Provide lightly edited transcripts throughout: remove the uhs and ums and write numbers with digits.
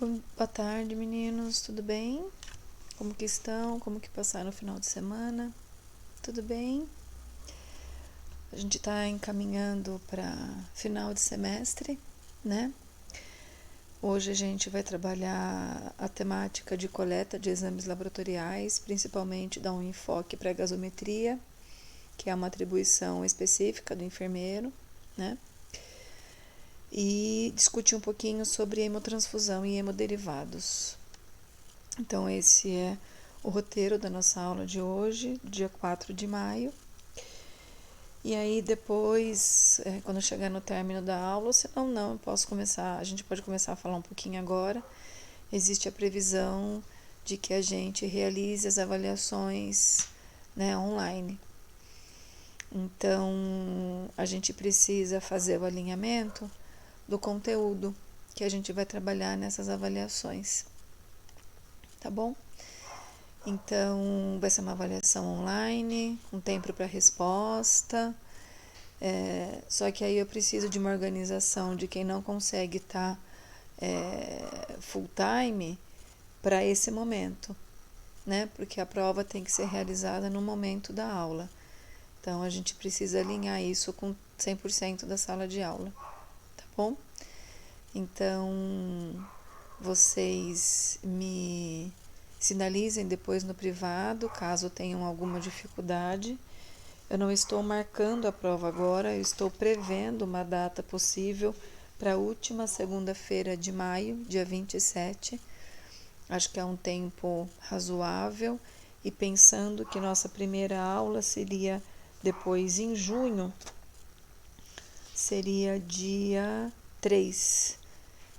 Boa tarde, meninos, tudo bem? Como que estão? Como que passaram o final de semana? Tudo bem? A gente está encaminhando para final de semestre, né? Hoje a gente vai trabalhar a temática de coleta de exames laboratoriais, principalmente dar um enfoque para a gasometria, que é uma atribuição específica do enfermeiro, né? E discutir um pouquinho sobre hemotransfusão e hemoderivados. Então, esse é o roteiro da nossa aula de hoje, dia 4 de maio. E aí, depois, quando chegar no término da aula, senão não, eu posso começar, a gente pode começar a falar um pouquinho agora. Existe a previsão de que a gente realize as avaliações, né, online. Então, a gente precisa fazer o alinhamento do conteúdo que a gente vai trabalhar nessas avaliações, tá bom? Então, vai ser uma avaliação online, com tempo para resposta. Só que aí eu preciso de uma organização de quem não consegue estar full time para esse momento, né? Porque a prova tem que ser realizada no momento da aula. Então, a gente precisa alinhar isso com 100% da sala de aula, tá bom? Então, vocês me sinalizem depois no privado, caso tenham alguma dificuldade. Eu não estou marcando a prova agora, eu estou prevendo uma data possível para a última segunda-feira de maio, dia 27. Acho que é um tempo razoável e pensando que nossa primeira aula seria depois em junho, seria dia 3,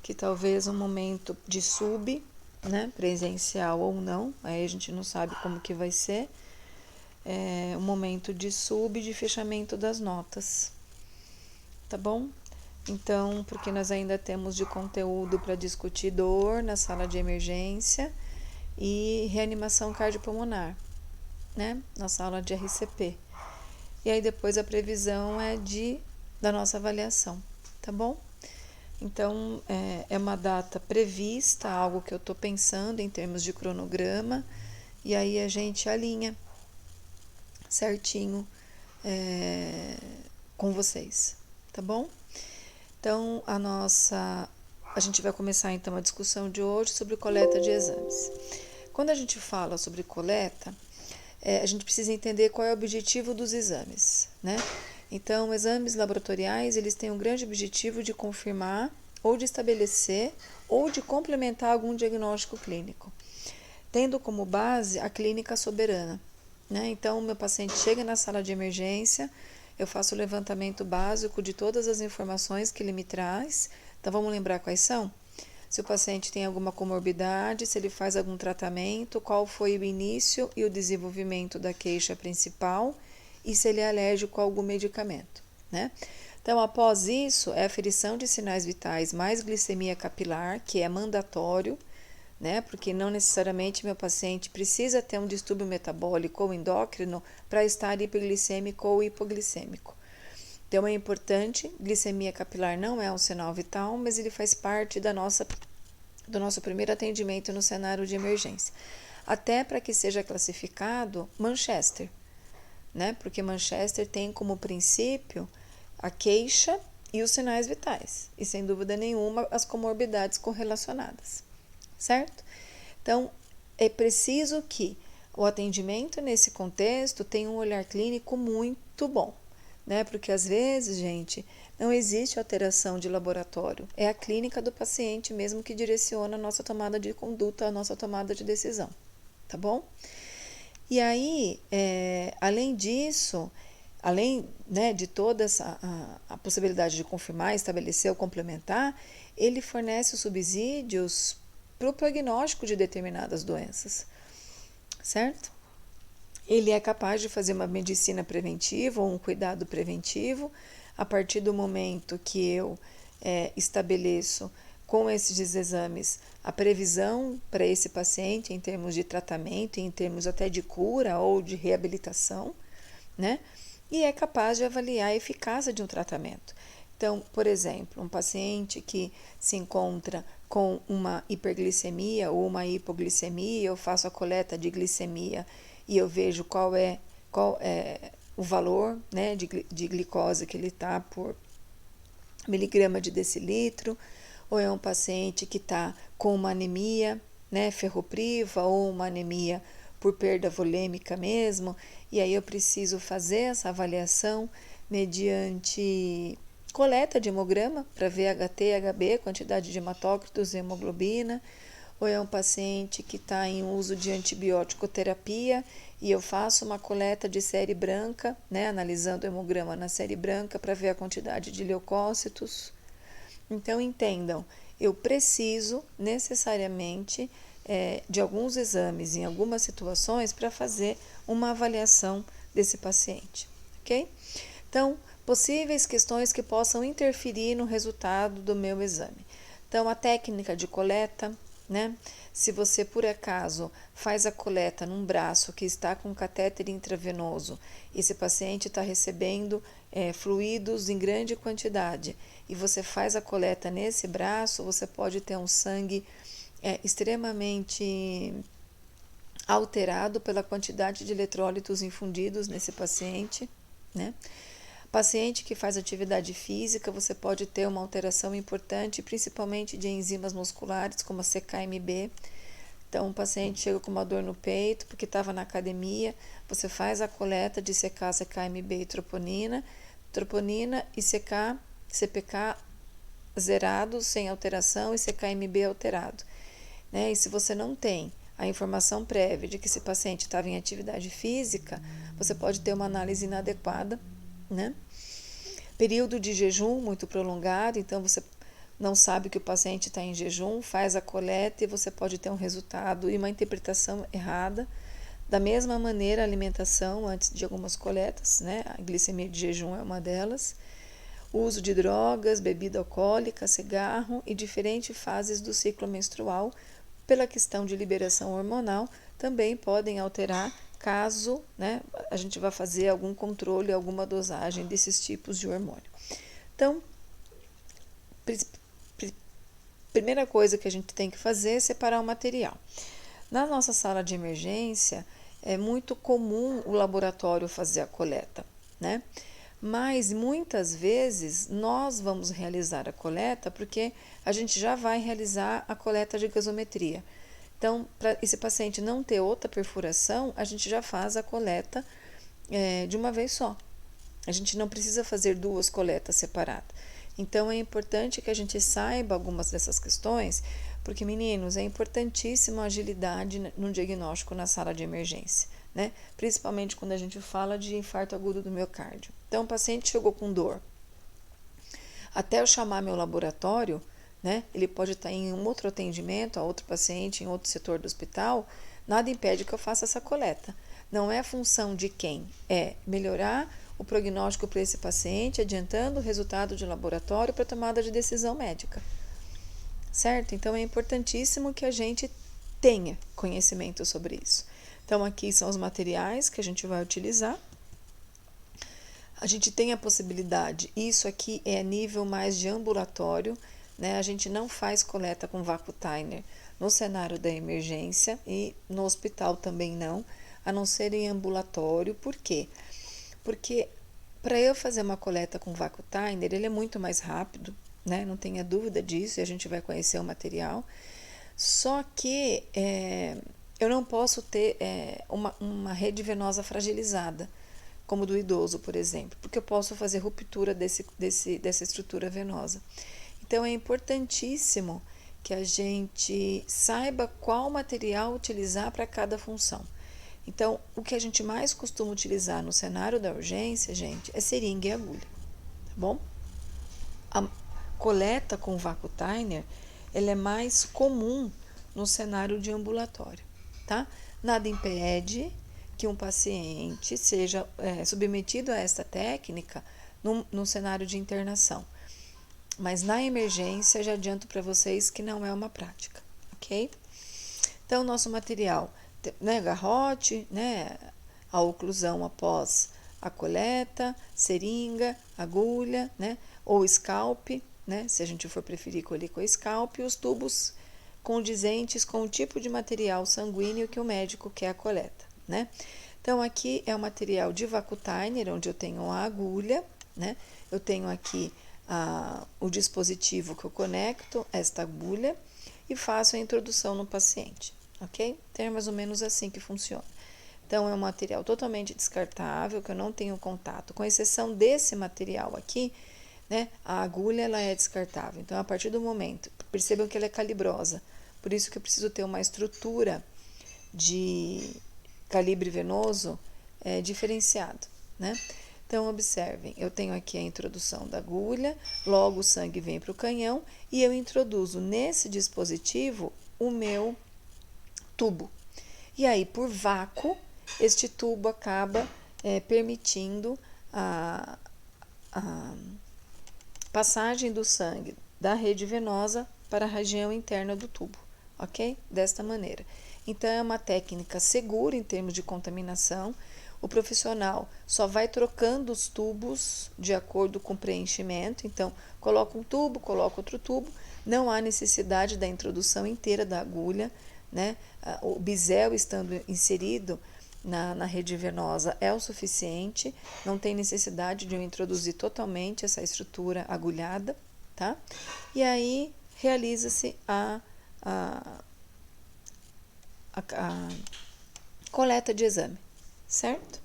que talvez um momento de sub, né, presencial ou não, aí a gente não sabe como que vai ser, um momento de sub de fechamento das notas, tá bom? Então, porque nós ainda temos de conteúdo para discutir dor na sala de emergência e reanimação cardiopulmonar, né, na sala de RCP. E aí depois a previsão é da nossa avaliação, tá bom? Então, é uma data prevista, algo que eu estou pensando em termos de cronograma, e aí a gente alinha certinho com vocês, tá bom? Então, a gente vai começar então a discussão de hoje sobre coleta de exames. Quando a gente fala sobre coleta, a gente precisa entender qual é o objetivo dos exames, né? Então, exames laboratoriais, eles têm um grande objetivo de confirmar ou de estabelecer ou de complementar algum diagnóstico clínico, tendo como base a clínica soberana, né? Então, o meu paciente chega na sala de emergência, eu faço o levantamento básico de todas as informações que ele me traz. Então, vamos lembrar quais são? Se o paciente tem alguma comorbidade, se ele faz algum tratamento, qual foi o início e o desenvolvimento da queixa principal e se ele é alérgico a algum medicamento, né? Então, após isso, é a aferição de sinais vitais mais glicemia capilar, que é mandatório, né? Porque não necessariamente meu paciente precisa ter um distúrbio metabólico ou endócrino para estar hiperglicêmico ou hipoglicêmico. Então, é importante, glicemia capilar não é um sinal vital, mas ele faz parte do nosso primeiro atendimento no cenário de emergência. Até para que seja classificado Manchester, né? Porque Manchester tem como princípio a queixa e os sinais vitais, e sem dúvida nenhuma as comorbidades correlacionadas, certo? Então, é preciso que o atendimento nesse contexto tenha um olhar clínico muito bom, né? Porque às vezes, gente, não existe alteração de laboratório, é a clínica do paciente mesmo que direciona a nossa tomada de conduta, a nossa tomada de decisão, tá bom? E aí, além disso, além, né, de toda a possibilidade de confirmar, estabelecer ou complementar, ele fornece os subsídios para o prognóstico de determinadas doenças, certo? Ele é capaz de fazer uma medicina preventiva ou um cuidado preventivo a partir do momento que eu estabeleço com esses exames a previsão para esse paciente em termos de tratamento, em termos até de cura ou de reabilitação, né? E é capaz de avaliar a eficácia de um tratamento. Então, por exemplo, um paciente que se encontra com uma hiperglicemia ou uma hipoglicemia, eu faço a coleta de glicemia e eu vejo qual é o valor, né, de glicose que ele está por miligrama de decilitro, ou é um paciente que está com uma anemia, né, ferropriva, ou uma anemia por perda volêmica mesmo, e aí eu preciso fazer essa avaliação mediante coleta de hemograma para ver HT, HB, quantidade de hematócritos e hemoglobina, ou é um paciente que está em uso de antibiótico terapia e eu faço uma coleta de série branca, né, analisando o hemograma na série branca para ver a quantidade de leucócitos. Então, entendam, eu preciso necessariamente de alguns exames em algumas situações para fazer uma avaliação desse paciente, ok? Então, possíveis questões que possam interferir no resultado do meu exame. Então, a técnica de coleta, né? Se você por acaso faz a coleta num braço que está com catéter intravenoso, esse paciente está recebendo fluidos em grande quantidade e você faz a coleta nesse braço, você pode ter um sangue extremamente alterado pela quantidade de eletrólitos infundidos nesse paciente, né? Paciente que faz atividade física, você pode ter uma alteração importante, principalmente de enzimas musculares, como a CKMB. Então, o paciente chega com uma dor no peito, porque estava na academia, você faz a coleta de CK, CKMB e troponina e CPK zerados, sem alteração, e CKMB alterado. Né? E se você não tem a informação prévia de que esse paciente estava em atividade física, você pode ter uma análise inadequada, né? Período de jejum muito prolongado, então você não sabe que o paciente está em jejum, faz a coleta e você pode ter um resultado e uma interpretação errada. Da mesma maneira, a alimentação antes de algumas coletas, né? A glicemia de jejum é uma delas. O uso de drogas, bebida alcoólica, cigarro e diferentes fases do ciclo menstrual, pela questão de liberação hormonal, também podem alterar caso, né, a gente vá fazer algum controle, alguma dosagem desses tipos de hormônio. Então, primeira coisa que a gente tem que fazer é separar o material. Na nossa sala de emergência, é muito comum o laboratório fazer a coleta, né? Mas muitas vezes nós vamos realizar a coleta porque a gente já vai realizar a coleta de gasometria. Então, para esse paciente não ter outra perfuração, a gente já faz a coleta de uma vez só. A gente não precisa fazer duas coletas separadas. Então, é importante que a gente saiba algumas dessas questões, porque, meninos, é importantíssima a agilidade no diagnóstico na sala de emergência, né? Principalmente quando a gente fala de infarto agudo do miocárdio. Então, o paciente chegou com dor. Até eu chamar meu laboratório, né? Ele pode estar em um outro atendimento, a outro paciente, em outro setor do hospital, nada impede que eu faça essa coleta. Não é a função de quem? É melhorar o prognóstico para esse paciente, adiantando o resultado de laboratório para tomada de decisão médica. Certo? Então, é importantíssimo que a gente tenha conhecimento sobre isso. Então, aqui são os materiais que a gente vai utilizar. A gente tem a possibilidade, isso aqui é nível mais de ambulatório, né? A gente não faz coleta com vácuo Tyner no cenário da emergência e no hospital também não, a não ser em ambulatório. Por quê? Porque para eu fazer uma coleta com vácuo Tyner, ele é muito mais rápido, né? Não tenha dúvida disso, e a gente vai conhecer o material. Só que eu não posso ter uma rede venosa fragilizada, como do idoso, por exemplo, porque eu posso fazer ruptura dessa estrutura venosa. Então, é importantíssimo que a gente saiba qual material utilizar para cada função. Então, o que a gente mais costuma utilizar no cenário da urgência, gente, é seringa e agulha, tá bom? A coleta com vácuo Tyner, ela é mais comum no cenário de ambulatório, tá? Nada impede que um paciente seja submetido a esta técnica no cenário de internação. Mas na emergência, já adianto para vocês que não é uma prática, ok? Então, nosso material, né, garrote, né, a oclusão após a coleta, seringa, agulha, né? ou scalp, né? Se a gente for preferir colher com scalp, os tubos condizentes com o tipo de material sanguíneo que o médico quer a coleta, né? Então, aqui é o material de Vacutainer, onde eu tenho a agulha, né? Eu tenho aqui o dispositivo que eu conecto esta agulha e faço a introdução no paciente, ok? Então, é mais ou menos assim que funciona. Então, é um material totalmente descartável, que eu não tenho contato, com exceção desse material aqui, né? A agulha, ela é descartável. Então, a partir do momento, percebam que ela é calibrosa, por isso que eu preciso ter uma estrutura de calibre venoso diferenciado, né? Então, observem, eu tenho aqui a introdução da agulha, logo o sangue vem para o canhão e eu introduzo nesse dispositivo o meu tubo. E aí, por vácuo, este tubo acaba permitindo a passagem do sangue da rede venosa para a região interna do tubo, ok? Desta maneira. Então, é uma técnica segura em termos de contaminação. O profissional só vai trocando os tubos de acordo com o preenchimento. Então, coloca um tubo, coloca outro tubo. Não há necessidade da introdução inteira da agulha, né? O bisel estando inserido na rede venosa é o suficiente. Não tem necessidade de eu introduzir totalmente essa estrutura agulhada, tá? E aí, realiza-se a coleta de exame, certo?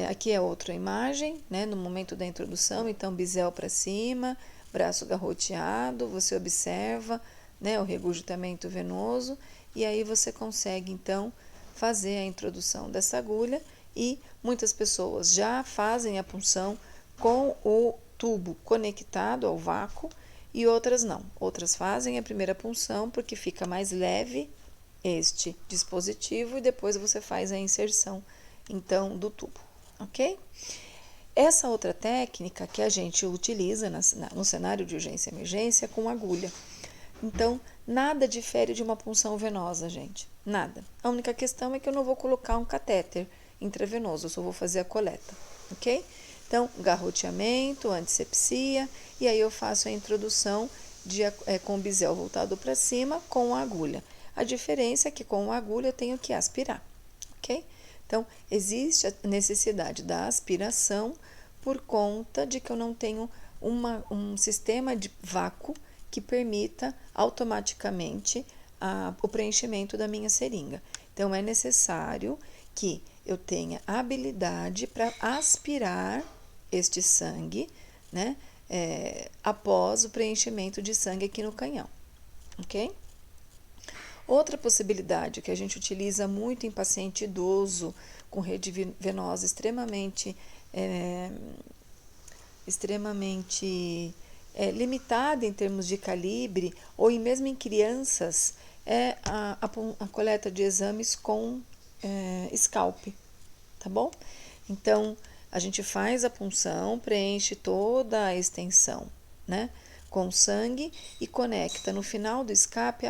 Aqui é outra imagem, né? No momento da introdução, então, bisel para cima, braço garroteado, você observa, né, o regurgitamento venoso, e aí você consegue, então, fazer a introdução dessa agulha, e muitas pessoas já fazem a punção com o tubo conectado ao vácuo, e outras não. Outras fazem a primeira punção porque fica mais leve este dispositivo e depois você faz a inserção, então, do tubo, ok? Essa outra técnica que a gente utiliza no cenário de urgência e emergência é com agulha. Então, nada difere de uma punção venosa, gente, nada. A única questão é que eu não vou colocar um catéter intravenoso, eu só vou fazer a coleta, ok? Então, garroteamento, antisepsia, e aí eu faço a introdução com o bisel voltado para cima com a agulha. A diferença é que com a agulha eu tenho que aspirar, ok? Então, existe a necessidade da aspiração por conta de que eu não tenho um sistema de vácuo que permita automaticamente o preenchimento da minha seringa. Então, é necessário que eu tenha habilidade para aspirar este sangue, né, após o preenchimento de sangue aqui no canhão, ok? Outra possibilidade que a gente utiliza muito em paciente idoso com rede venosa extremamente limitada em termos de calibre, ou mesmo em crianças, é a coleta de exames com scalp, tá bom? Então, a gente faz a punção, preenche toda a extensão, né, com sangue e conecta no final do scalp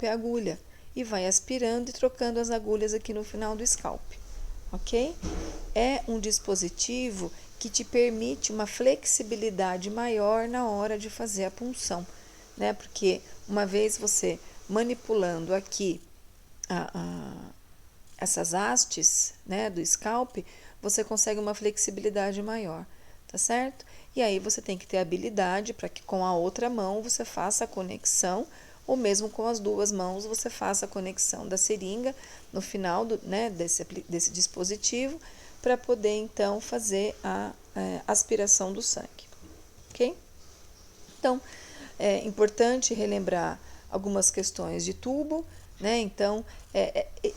a agulha e vai aspirando e trocando as agulhas aqui no final do scalp, ok? É um dispositivo que te permite uma flexibilidade maior na hora de fazer a punção, né? Porque uma vez você manipulando aqui essas hastes, né, do scalp, você consegue uma flexibilidade maior, tá certo? E aí você tem que ter habilidade para que com a outra mão você faça a conexão, ou mesmo com as duas mãos você faça a conexão da seringa no final desse dispositivo, para poder então fazer a aspiração do sangue, ok? Então, é importante relembrar algumas questões de tubo, né? Então,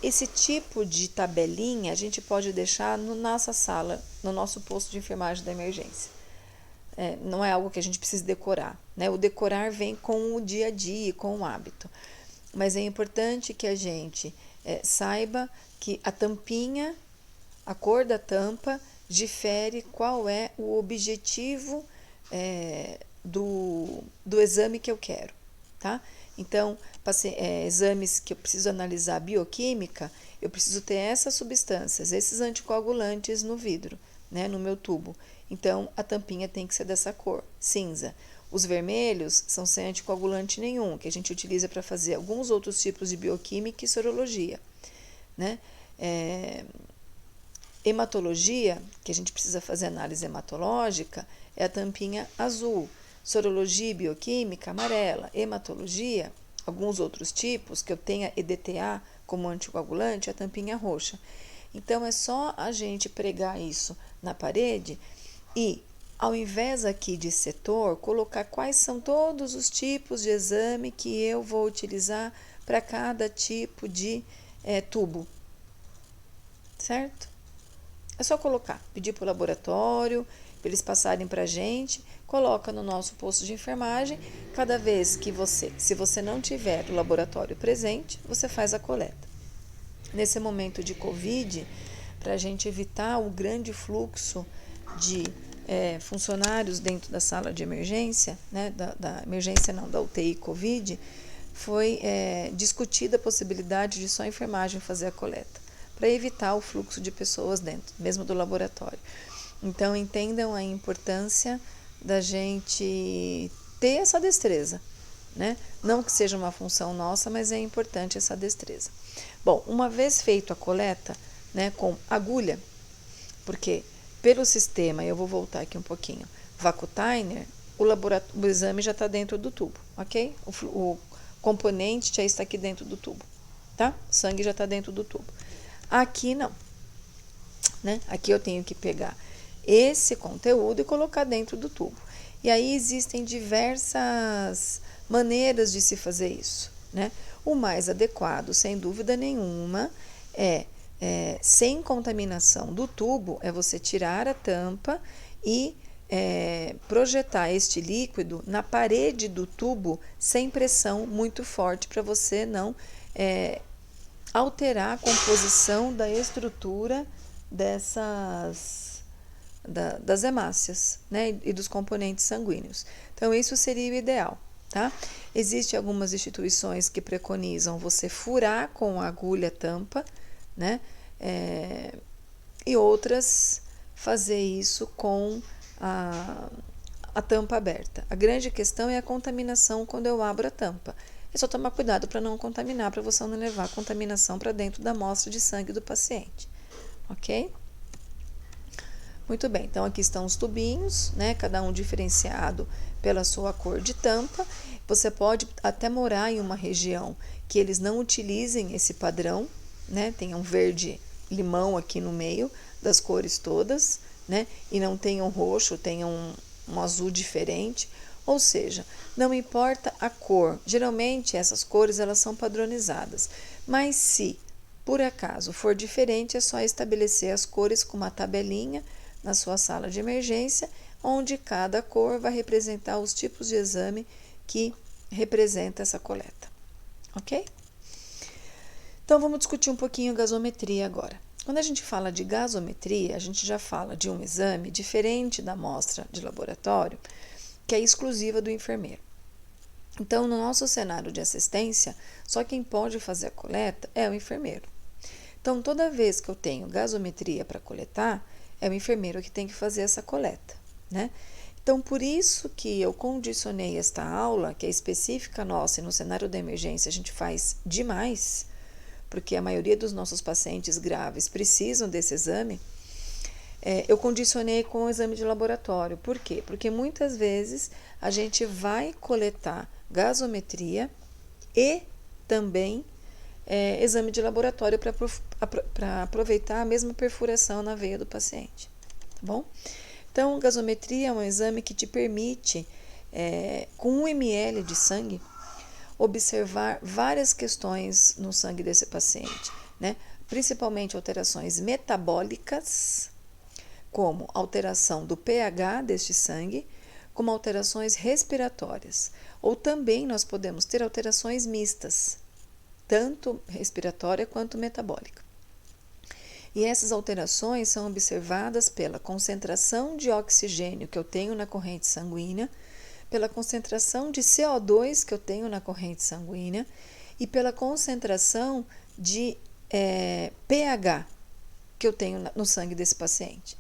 esse tipo de tabelinha a gente pode deixar na nossa sala, no nosso posto de enfermagem da emergência. Não é algo que a gente precisa decorar, né? O decorar vem com o dia a dia, com o hábito. Mas é importante que a gente saiba que a tampinha, a cor da tampa, difere qual é o objetivo do exame que eu quero, tá? Então, exames que eu preciso analisar bioquímica, eu preciso ter essas substâncias, esses anticoagulantes no vidro, né, no meu tubo. Então, a tampinha tem que ser dessa cor, cinza. Os vermelhos são sem anticoagulante nenhum, que a gente utiliza para fazer alguns outros tipos de bioquímica e sorologia, né? Hematologia, que a gente precisa fazer análise hematológica, é a tampinha azul. Sorologia e bioquímica, amarela. Hematologia, alguns outros tipos, que eu tenha EDTA como anticoagulante, é a tampinha roxa. Então, é só a gente pregar isso na parede e, ao invés aqui de setor, colocar quais são todos os tipos de exame que eu vou utilizar para cada tipo de tubo, certo? É só colocar, pedir para o laboratório, para eles passarem para a gente, coloca no nosso posto de enfermagem. Cada vez que se você não tiver o laboratório presente, você faz a coleta. Nesse momento de Covid, para a gente evitar o grande fluxo de funcionários dentro da sala de emergência, né, da emergência não, da UTI Covid, foi discutida a possibilidade de só a enfermagem fazer a coleta, para evitar o fluxo de pessoas dentro, mesmo do laboratório. Então, entendam a importância da gente ter essa destreza, né? Não que seja uma função nossa, mas é importante essa destreza. Bom, uma vez feito a coleta, né, com agulha, porque pelo sistema, eu vou voltar aqui um pouquinho, Vacutainer, o exame já está dentro do tubo, ok? O componente já está aqui dentro do tubo, tá? O sangue já está dentro do tubo. Aqui não, né? Aqui eu tenho que pegar esse conteúdo e colocar dentro do tubo. E aí existem diversas maneiras de se fazer isso, né? O mais adequado, sem dúvida nenhuma, sem contaminação do tubo, é você tirar a tampa e projetar este líquido na parede do tubo sem pressão muito forte para você não alterar a composição da estrutura das hemácias, né, e dos componentes sanguíneos. Então, isso seria o ideal, tá? Existem algumas instituições que preconizam você furar com a agulha tampa, né, e outras fazer isso com a tampa aberta. A grande questão é a contaminação quando eu abro a tampa. É só tomar cuidado para não contaminar, para você não levar a contaminação para dentro da amostra de sangue do paciente, ok? Muito bem, então aqui estão os tubinhos, né? Cada um diferenciado pela sua cor de tampa. Você pode até morar em uma região que eles não utilizem esse padrão, né? Tenha um verde limão aqui no meio das cores todas, né? E não tenha um roxo, tenha um azul diferente. Ou seja, não importa a cor. Geralmente essas cores elas são padronizadas, mas se por acaso for diferente, é só estabelecer as cores com uma tabelinha na sua sala de emergência, onde cada cor vai representar os tipos de exame que representa essa coleta, ok? Então, vamos discutir um pouquinho gasometria agora. Quando a gente fala de gasometria, a gente já fala de um exame diferente da amostra de laboratório, que é exclusiva do enfermeiro. Então, no nosso cenário de assistência, só quem pode fazer a coleta é o enfermeiro. Então, toda vez que eu tenho gasometria para coletar, é o enfermeiro que tem que fazer essa coleta, né? Então, por isso que eu condicionei esta aula, que é específica nossa, e no cenário da emergência a gente faz demais, porque a maioria dos nossos pacientes graves precisam desse exame, eu condicionei com o exame de laboratório. Por quê? Porque muitas vezes a gente vai coletar gasometria e também exame de laboratório para aproveitar a mesma perfuração na veia do paciente, tá bom? Então, gasometria é um exame que te permite, com 1 ml de sangue, observar várias questões no sangue desse paciente, né? Principalmente alterações metabólicas, como alteração do pH deste sangue, como alterações respiratórias. Ou também nós podemos ter alterações mistas, tanto respiratória quanto metabólica. E essas alterações são observadas pela concentração de oxigênio que eu tenho na corrente sanguínea, pela concentração de CO2 que eu tenho na corrente sanguínea e pela concentração de pH que eu tenho no sangue desse paciente.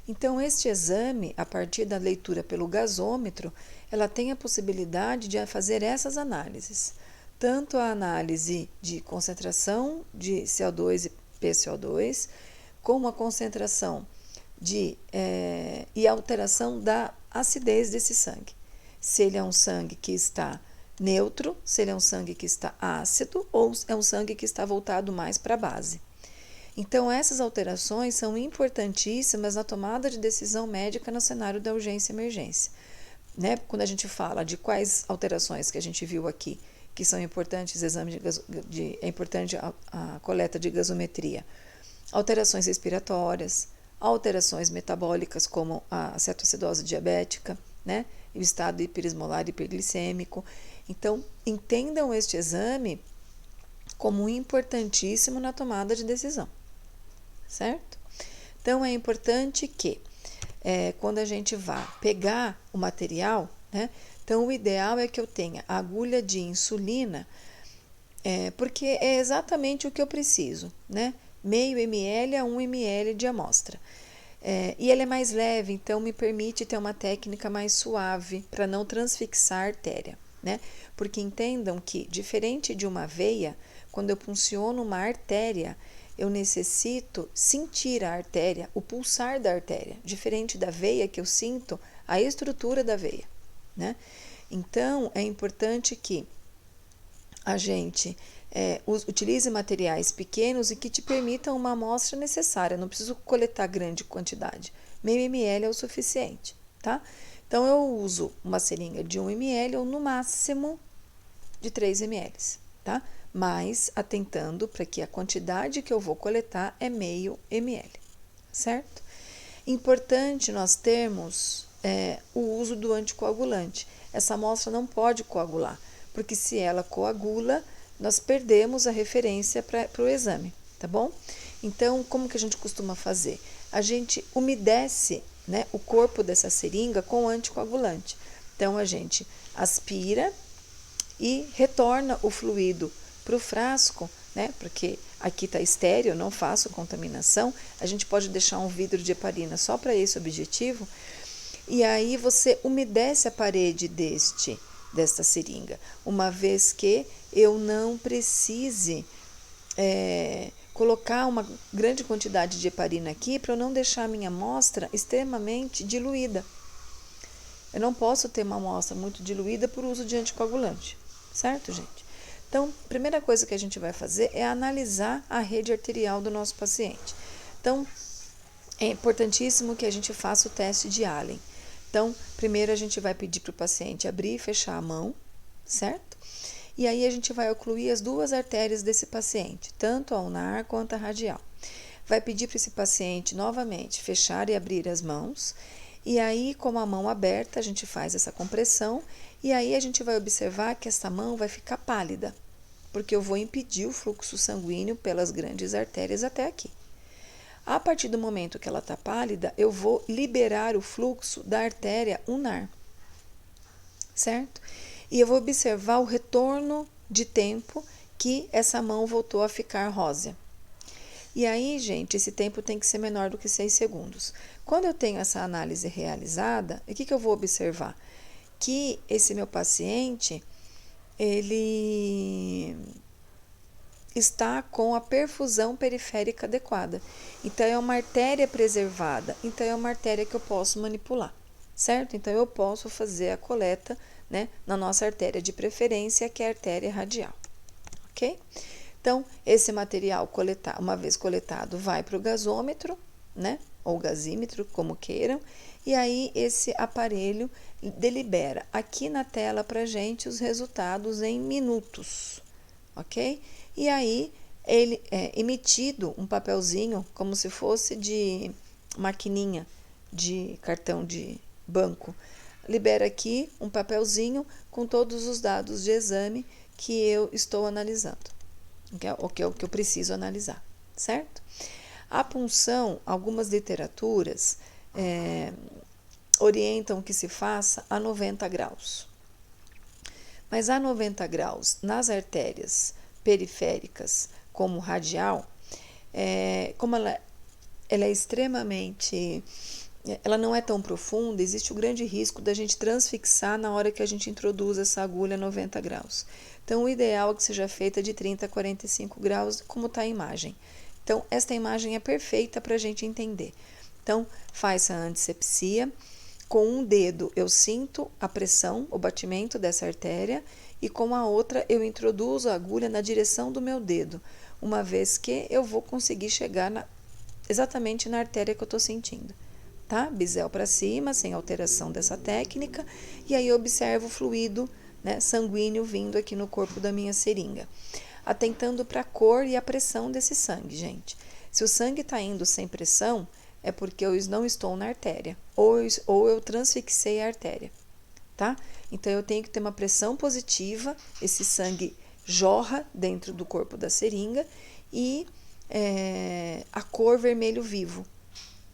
Então, este exame, a partir da leitura pelo gasômetro, ela tem a possibilidade de fazer essas análises. Tanto a análise de concentração de CO2 e PCO2, como a concentração e alteração da acidez desse sangue. Se ele é um sangue que está neutro, se ele é um sangue que está ácido ou é um sangue que está voltado mais para a base. Então, essas alterações são importantíssimas na tomada de decisão médica no cenário da urgência e emergência. Né? Quando a gente fala de quais alterações que a gente viu aqui, que são importantes, é importante a coleta de gasometria. Alterações respiratórias, alterações metabólicas como a cetoacidose diabética, né? E o estado hiperesmolar e hiperglicêmico. Então, entendam este exame como importantíssimo na tomada de decisão, certo? Então, é importante que, quando a gente vá pegar o material, né? Então, o ideal é que eu tenha a agulha de insulina, porque é exatamente o que eu preciso, né? Meio ml a 1 ml de amostra. E ele é mais leve, então me permite ter uma técnica mais suave para não transfixar a artéria, né? Porque entendam que, diferente de uma veia, quando eu punciono uma artéria, eu necessito sentir a artéria, o pulsar da artéria, diferente da veia que eu sinto a estrutura da veia, né? Então, é importante que a gente utilize materiais pequenos e que te permitam uma amostra necessária. Não preciso coletar grande quantidade. Meio ml é o suficiente, tá? Então, eu uso uma seringa de 1 ml ou no máximo de 3 ml, tá? Mas atentando para que a quantidade que eu vou coletar é meio ml, certo? Importante nós termos o uso do anticoagulante. Essa amostra não pode coagular, porque se ela coagula, nós perdemos a referência para o exame, tá bom? Então, como que a gente costuma fazer? A gente umedece, né, o corpo dessa seringa com anticoagulante. Então, a gente aspira e retorna o fluido para o frasco, né, porque aqui está estéreo, eu não faço contaminação, a gente pode deixar um vidro de heparina só para esse objetivo, e aí você umedece a parede desta seringa, uma vez que eu não precise colocar uma grande quantidade de heparina aqui para eu não deixar a minha amostra extremamente diluída. Eu não posso ter uma amostra muito diluída por uso de anticoagulante, certo, gente? Então, a primeira coisa que a gente vai fazer é analisar a rede arterial do nosso paciente. Então, é importantíssimo que a gente faça o teste de Allen. Então, primeiro a gente vai pedir para o paciente abrir e fechar a mão, certo? E aí a gente vai ocluir as duas artérias desse paciente, tanto a ulnar quanto a radial. Vai pedir para esse paciente novamente fechar e abrir as mãos. E aí, com a mão aberta, a gente faz essa compressão e aí a gente vai observar que essa mão vai ficar pálida, porque eu vou impedir o fluxo sanguíneo pelas grandes artérias até aqui. A partir do momento que ela está pálida, eu vou liberar o fluxo da artéria ulnar, certo? E eu vou observar o retorno de tempo que essa mão voltou a ficar rósea. E aí, gente, esse tempo tem que ser menor do que 6 segundos. Quando eu tenho essa análise realizada, o que eu vou observar? Que esse meu paciente, ele está com a perfusão periférica adequada. Então, é uma artéria preservada, então é uma artéria que eu posso manipular, certo? Então, eu posso fazer a coleta, né, na nossa artéria de preferência, que é a artéria radial, ok? Então, esse material uma vez coletado, vai para o gasômetro, né? Ou gasímetro, como queiram, e aí esse aparelho delibera aqui na tela para gente os resultados em minutos, ok? E aí ele é emitido um papelzinho, como se fosse de maquininha de cartão de banco. Libera aqui um papelzinho com todos os dados de exame que eu estou analisando. Que é o que eu preciso analisar, certo? A punção, algumas literaturas orientam que se faça a 90 graus. Mas a 90 graus nas artérias periféricas, como radial, como ela é extremamente ela não é tão profunda, existe o grande risco da gente transfixar na hora que a gente introduz essa agulha a 90 graus. Então, o ideal é que seja feita de 30 a 45 graus, como está a imagem. Então, esta imagem é perfeita para a gente entender. Então, faz a antisepsia. Com um dedo eu sinto a pressão, o batimento dessa artéria, e com a outra eu introduzo a agulha na direção do meu dedo, uma vez que eu vou conseguir chegar exatamente na artéria que eu estou sentindo. Tá? Bisel para cima, sem alteração dessa técnica, e aí eu observo o fluido, né, sanguíneo vindo aqui no corpo da minha seringa, atentando para a cor e a pressão desse sangue, gente. Se o sangue está indo sem pressão, é porque eu não estou na artéria, ou eu transfixei a artéria, tá? Então, eu tenho que ter uma pressão positiva, esse sangue jorra dentro do corpo da seringa e a cor vermelho vivo,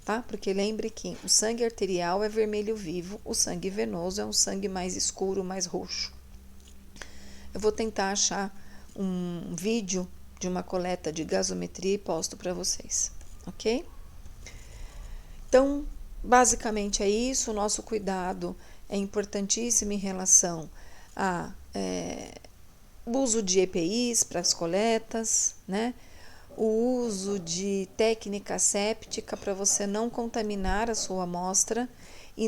tá? Porque lembre que o sangue arterial é vermelho vivo, o sangue venoso é um sangue mais escuro, mais roxo. Eu vou tentar achar um vídeo de uma coleta de gasometria e posto para vocês, ok? Então, basicamente é isso. O nosso cuidado é importantíssimo em relação ao uso de EPIs para as coletas, né? O uso de técnica séptica para você não contaminar a sua amostra e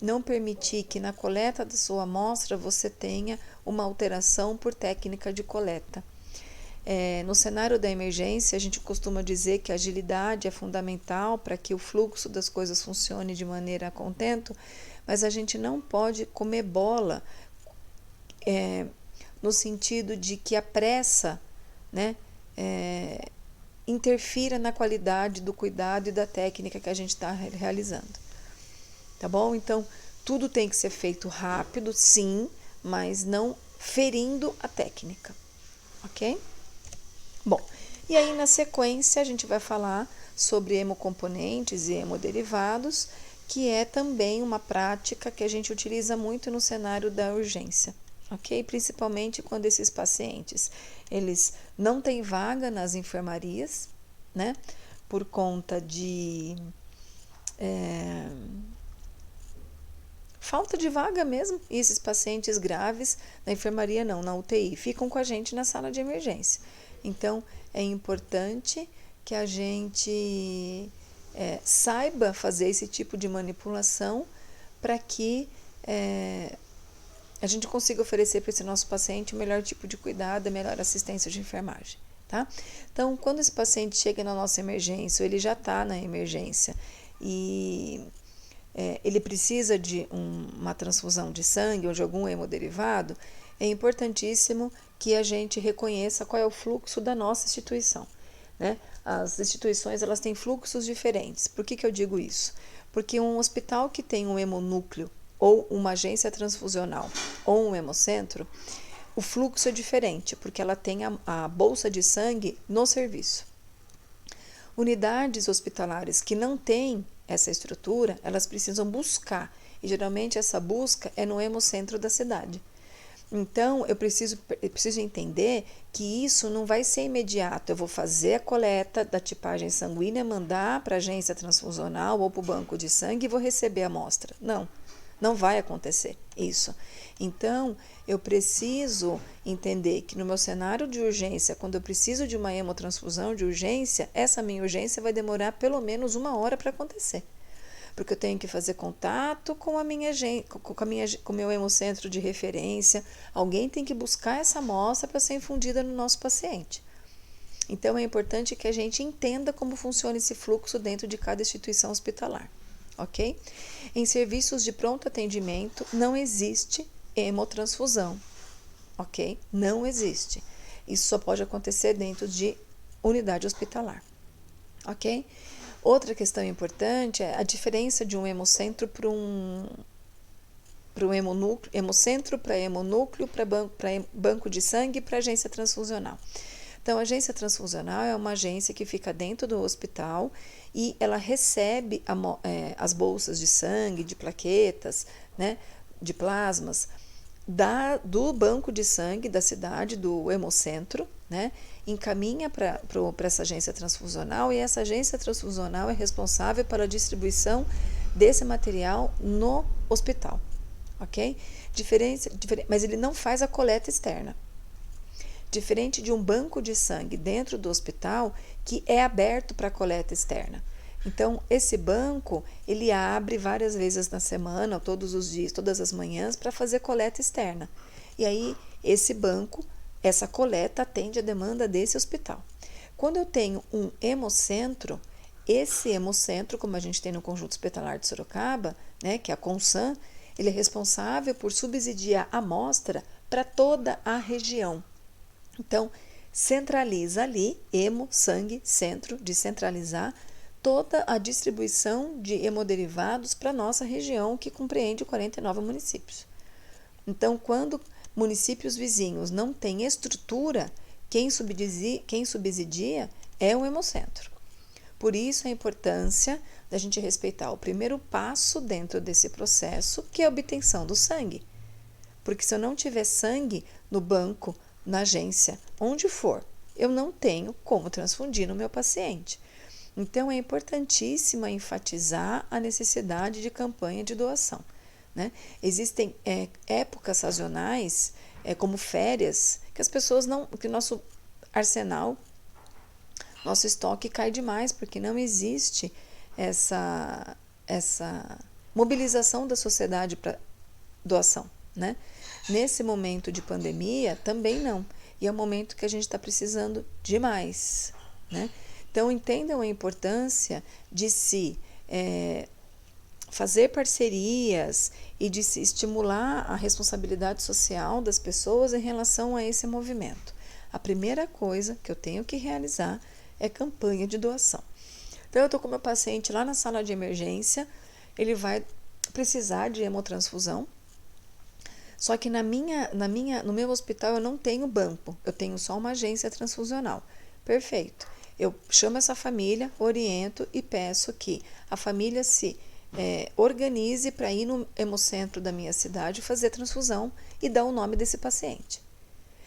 não permitir que na coleta da sua amostra você tenha uma alteração por técnica de coleta. No cenário da emergência, a gente costuma dizer que a agilidade é fundamental para que o fluxo das coisas funcione de maneira a contento, mas a gente não pode comer bola no sentido de que a pressa, né, interfira na qualidade do cuidado e da técnica que a gente está realizando. Tá bom? Então, tudo tem que ser feito rápido, sim, mas não ferindo a técnica, ok? Bom, e aí na sequência a gente vai falar sobre hemocomponentes e hemoderivados, que é também uma prática que a gente utiliza muito no cenário da urgência, ok? Principalmente quando esses pacientes, eles não têm vaga nas enfermarias, né? Por conta de falta de vaga mesmo, e esses pacientes graves na enfermaria não, na UTI, ficam com a gente na sala de emergência. Então, é importante que a gente saiba fazer esse tipo de manipulação para que a gente consiga oferecer para esse nosso paciente o melhor tipo de cuidado, a melhor assistência de enfermagem, tá? Então, quando esse paciente chega na nossa emergência, ou ele já está na emergência e ele precisa de uma transfusão de sangue ou de algum hemoderivado, é importantíssimo que a gente reconheça qual é o fluxo da nossa instituição, né? As instituições, elas têm fluxos diferentes. Por que eu digo isso? Porque um hospital que tem um hemonúcleo ou uma agência transfusional ou um hemocentro, o fluxo é diferente, porque ela tem a bolsa de sangue no serviço. Unidades hospitalares que não têm essa estrutura, elas precisam buscar, e geralmente essa busca é no hemocentro da cidade. Então, eu preciso entender que isso não vai ser imediato. Eu vou fazer a coleta da tipagem sanguínea, mandar para a agência transfusional ou para o banco de sangue e vou receber a amostra. Não, não vai acontecer isso. Então, eu preciso entender que no meu cenário de urgência, quando eu preciso de uma hemotransfusão de urgência, essa minha urgência vai demorar pelo menos 1 hora para acontecer. Porque eu tenho que fazer contato com o meu hemocentro de referência, alguém tem que buscar essa amostra para ser infundida no nosso paciente. Então, é importante que a gente entenda como funciona esse fluxo dentro de cada instituição hospitalar, ok? Em serviços de pronto atendimento, não existe hemotransfusão, ok? Não existe. Isso só pode acontecer dentro de unidade hospitalar, ok? Outra questão importante é a diferença de um hemocentro para um hemocentro, para hemonúcleo, para banco de sangue e para agência transfusional. Então, a agência transfusional é uma agência que fica dentro do hospital e ela recebe as bolsas de sangue, de plaquetas, né, de plasmas, do banco de sangue da cidade, do hemocentro, né, encaminha para essa agência transfusional e essa agência transfusional é responsável pela distribuição desse material no hospital, ok? Mas ele não faz a coleta externa. Diferente de um banco de sangue dentro do hospital que é aberto para coleta externa. Então, esse banco, ele abre várias vezes na semana, todos os dias, todas as manhãs, para fazer coleta externa. E aí, esse banco, essa coleta atende a demanda desse hospital. Quando eu tenho um hemocentro, esse hemocentro, como a gente tem no Conjunto Hospitalar de Sorocaba, né, que é a CONSAN, ele é responsável por subsidiar a amostra para toda a região. Então, centraliza ali, hemo, sangue, centro, de centralizar toda a distribuição de hemoderivados para a nossa região, que compreende 49 municípios. Então, quando municípios vizinhos não têm estrutura, quem subsidia é o hemocentro. Por isso a importância da gente respeitar o primeiro passo dentro desse processo, que é a obtenção do sangue. Porque se eu não tiver sangue no banco, na agência, onde for, eu não tenho como transfundir no meu paciente. Então, é importantíssimo enfatizar a necessidade de campanha de doação, né? Existem épocas sazonais, como férias, que as pessoas não, que nosso arsenal, nosso estoque cai demais, porque não existe essa mobilização da sociedade para doação, né? Nesse momento de pandemia, também não. E é um momento que a gente está precisando demais, né? Então, entendam a importância de se fazer parcerias e de se estimular a responsabilidade social das pessoas em relação a esse movimento. A primeira coisa que eu tenho que realizar é campanha de doação. Então, eu estou com meu paciente lá na sala de emergência, ele vai precisar de hemotransfusão. Só que no meu hospital eu não tenho banco, eu tenho só uma agência transfusional. Perfeito. Eu chamo essa família, oriento e peço que a família se organize para ir no hemocentro da minha cidade fazer transfusão e dar o nome desse paciente.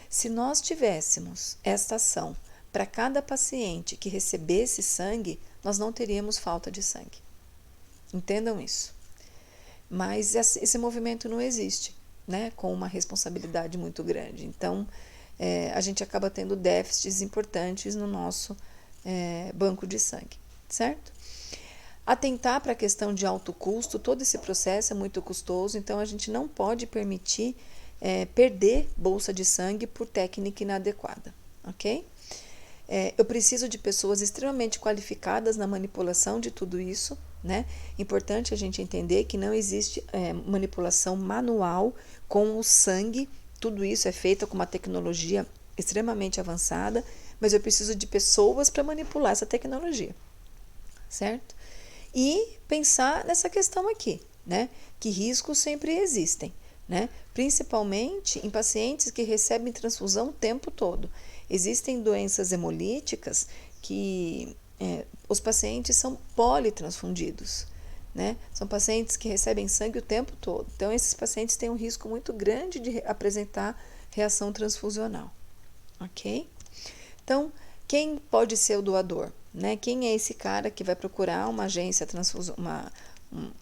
Se nós tivéssemos esta ação para cada paciente que recebesse sangue, nós não teríamos falta de sangue. Entendam isso. Mas esse movimento não existe, né, com uma responsabilidade muito grande. Então, a gente acaba tendo déficits importantes no nosso banco de sangue, certo? Atentar para a questão de alto custo, todo esse processo é muito custoso, então a gente não pode permitir perder bolsa de sangue por técnica inadequada, ok? Eu preciso de pessoas extremamente qualificadas na manipulação de tudo isso, né? Importante a gente entender que não existe manipulação manual com o sangue, tudo isso é feito com uma tecnologia extremamente avançada, mas eu preciso de pessoas para manipular essa tecnologia, certo? E pensar nessa questão aqui, né? Que riscos sempre existem, né? Principalmente em pacientes que recebem transfusão o tempo todo. Existem doenças hemolíticas que os pacientes são politransfundidos, né? São pacientes que recebem sangue o tempo todo. Então, esses pacientes têm um risco muito grande de apresentar reação transfusional, ok? Então, quem pode ser o doador, né? Quem é esse cara que vai procurar uma agência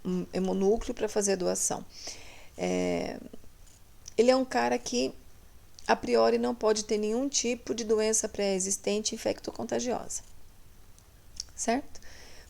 um hemonúcleo para fazer a doação? Ele é um cara que a priori não pode ter nenhum tipo de doença pré-existente infectocontagiosa, certo?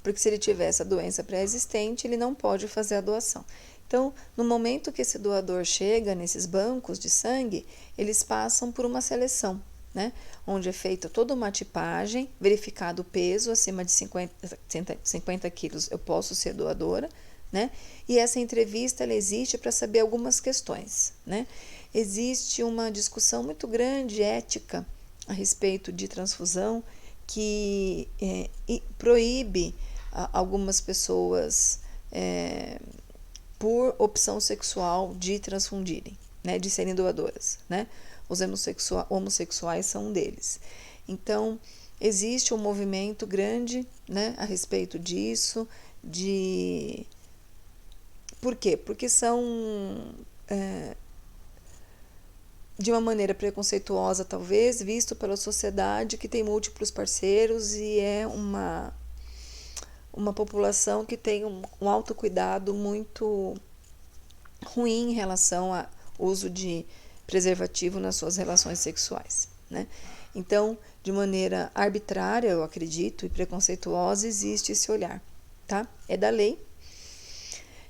Porque se ele tiver essa doença pré-existente, ele não pode fazer a doação. Então, no momento que esse doador chega nesses bancos de sangue, eles passam por uma seleção, né? Onde é feita toda uma tipagem, verificado o peso, acima de 50 quilos eu posso ser doadora, né? E essa entrevista ela existe para saber algumas questões, né? Existe uma discussão muito grande, ética, a respeito de transfusão, que proíbe algumas pessoas, por opção sexual, de transfundirem, né? De serem doadoras, né? Os homossexuais são um deles. Então, existe um movimento grande, né, a respeito disso, Por quê? Porque são, de uma maneira preconceituosa, talvez, visto pela sociedade que tem múltiplos parceiros e é uma população que tem um autocuidado muito ruim em relação ao uso de preservativo nas suas relações sexuais, né? Então, de maneira arbitrária, eu acredito, e preconceituosa, existe esse olhar, tá? É da lei.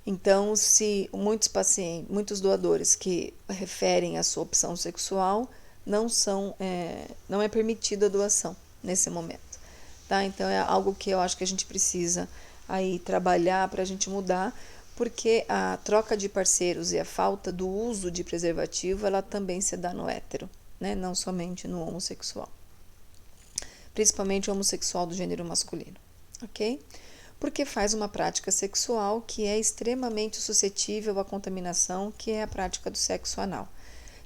Então, se muitos pacientes, muitos doadores que referem à sua opção sexual, não é permitida a doação nesse momento, tá? Então, é algo que eu acho que a gente precisa aí trabalhar para a gente mudar, porque a troca de parceiros e a falta do uso de preservativo, ela também se dá no hétero, né? Não somente no homossexual. Principalmente o homossexual do gênero masculino, ok? Porque faz uma prática sexual que é extremamente suscetível à contaminação, que é a prática do sexo anal.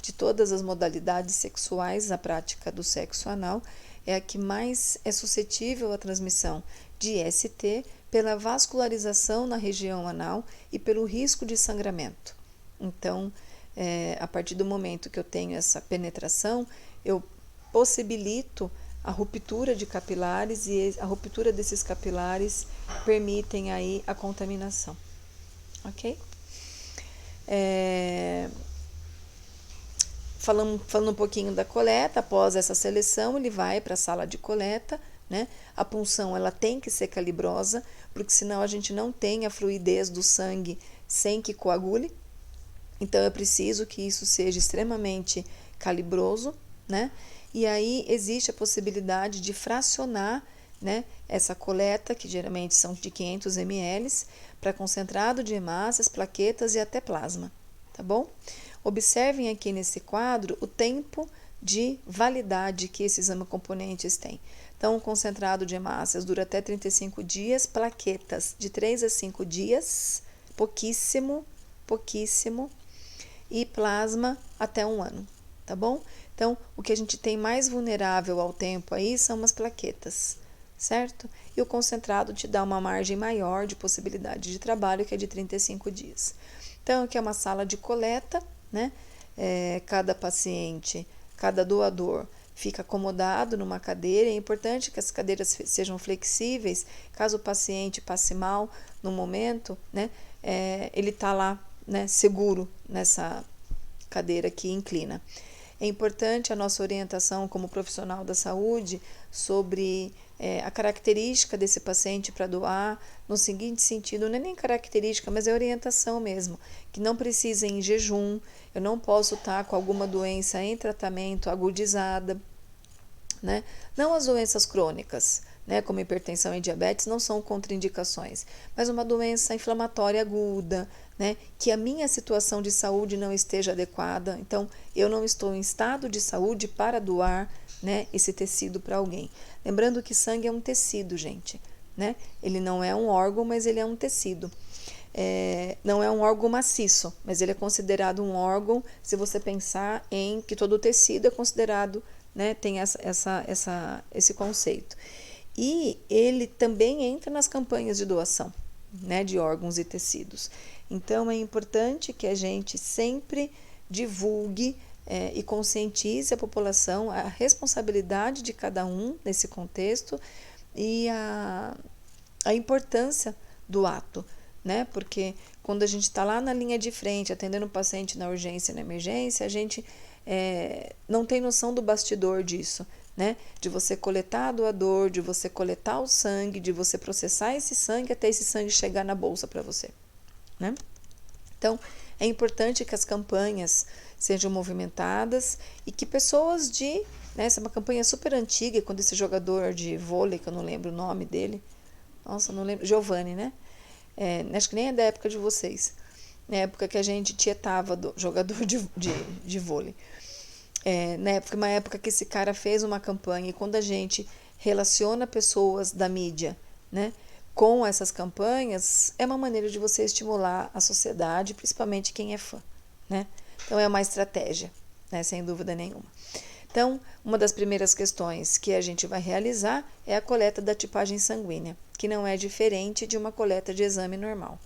De todas as modalidades sexuais, a prática do sexo anal é a que mais é suscetível à transmissão de ST pela vascularização na região anal e pelo risco de sangramento. Então, a partir do momento que eu tenho essa penetração, eu possibilito a ruptura de capilares e a ruptura desses capilares permitem aí a contaminação, ok? Falando um pouquinho da coleta, após essa seleção, ele vai para a sala de coleta, né? A punção ela tem que ser calibrosa, porque senão a gente não tem a fluidez do sangue sem que coagule. Então, é preciso que isso seja extremamente calibroso, né? E aí existe a possibilidade de fracionar, né, essa coleta, que geralmente são de 500 ml, para concentrado de hemácias, plaquetas e até plasma, tá bom? Observem aqui nesse quadro o tempo de validade que esses hemocomponentes têm. Então, o concentrado de hemácias dura até 35 dias, plaquetas de 3 a 5 dias, pouquíssimo, e plasma até 1 ano, tá bom? Então, o que a gente tem mais vulnerável ao tempo aí são as plaquetas, certo? E o concentrado te dá uma margem maior de possibilidade de trabalho, que é de 35 dias. Então, aqui é uma sala de coleta, né? Cada paciente, cada doador fica acomodado numa cadeira. É importante que as cadeiras sejam flexíveis, caso o paciente passe mal no momento, né? Ele está lá, né, seguro nessa cadeira que inclina. É importante a nossa orientação como profissional da saúde sobre a característica desse paciente para doar, no seguinte sentido, não é nem característica, mas é orientação mesmo, que não precisa ir em jejum, eu não posso estar com alguma doença em tratamento agudizada, né? Não as doenças crônicas, né, como hipertensão e diabetes, não são contraindicações, mas uma doença inflamatória aguda, né, que a minha situação de saúde não esteja adequada, então eu não estou em estado de saúde para doar, né, esse tecido para alguém. Lembrando que sangue é um tecido, gente, né? Ele não é um órgão, mas ele é um tecido. Não é um órgão maciço, mas ele é considerado um órgão se você pensar em que todo o tecido é considerado, né, tem esse conceito. E ele também entra nas campanhas de doação, né, de órgãos e tecidos. Então, é importante que a gente sempre divulgue e conscientize a população a responsabilidade de cada um nesse contexto e a importância do ato, né? Porque quando a gente está lá na linha de frente, atendendo o paciente na urgência e na emergência, a gente não tem noção do bastidor disso, né? De você coletar a doador, de você coletar o sangue, de você processar esse sangue até esse sangue chegar na bolsa para você, né? Então, é importante que as campanhas sejam movimentadas e que pessoas né, essa é uma campanha super antiga, quando esse jogador de vôlei, que eu não lembro o nome dele, nossa, não lembro, Giovanni, né? Acho que nem é da época de vocês, na época que a gente tietava do jogador de vôlei. Na época, uma época que esse cara fez uma campanha, e quando a gente relaciona pessoas da mídia, né, com essas campanhas, é uma maneira de você estimular a sociedade, principalmente quem é fã, né? Então, é uma estratégia, né, sem dúvida nenhuma. Então, uma das primeiras questões que a gente vai realizar é a coleta da tipagem sanguínea, que não é diferente de uma coleta de exame normal,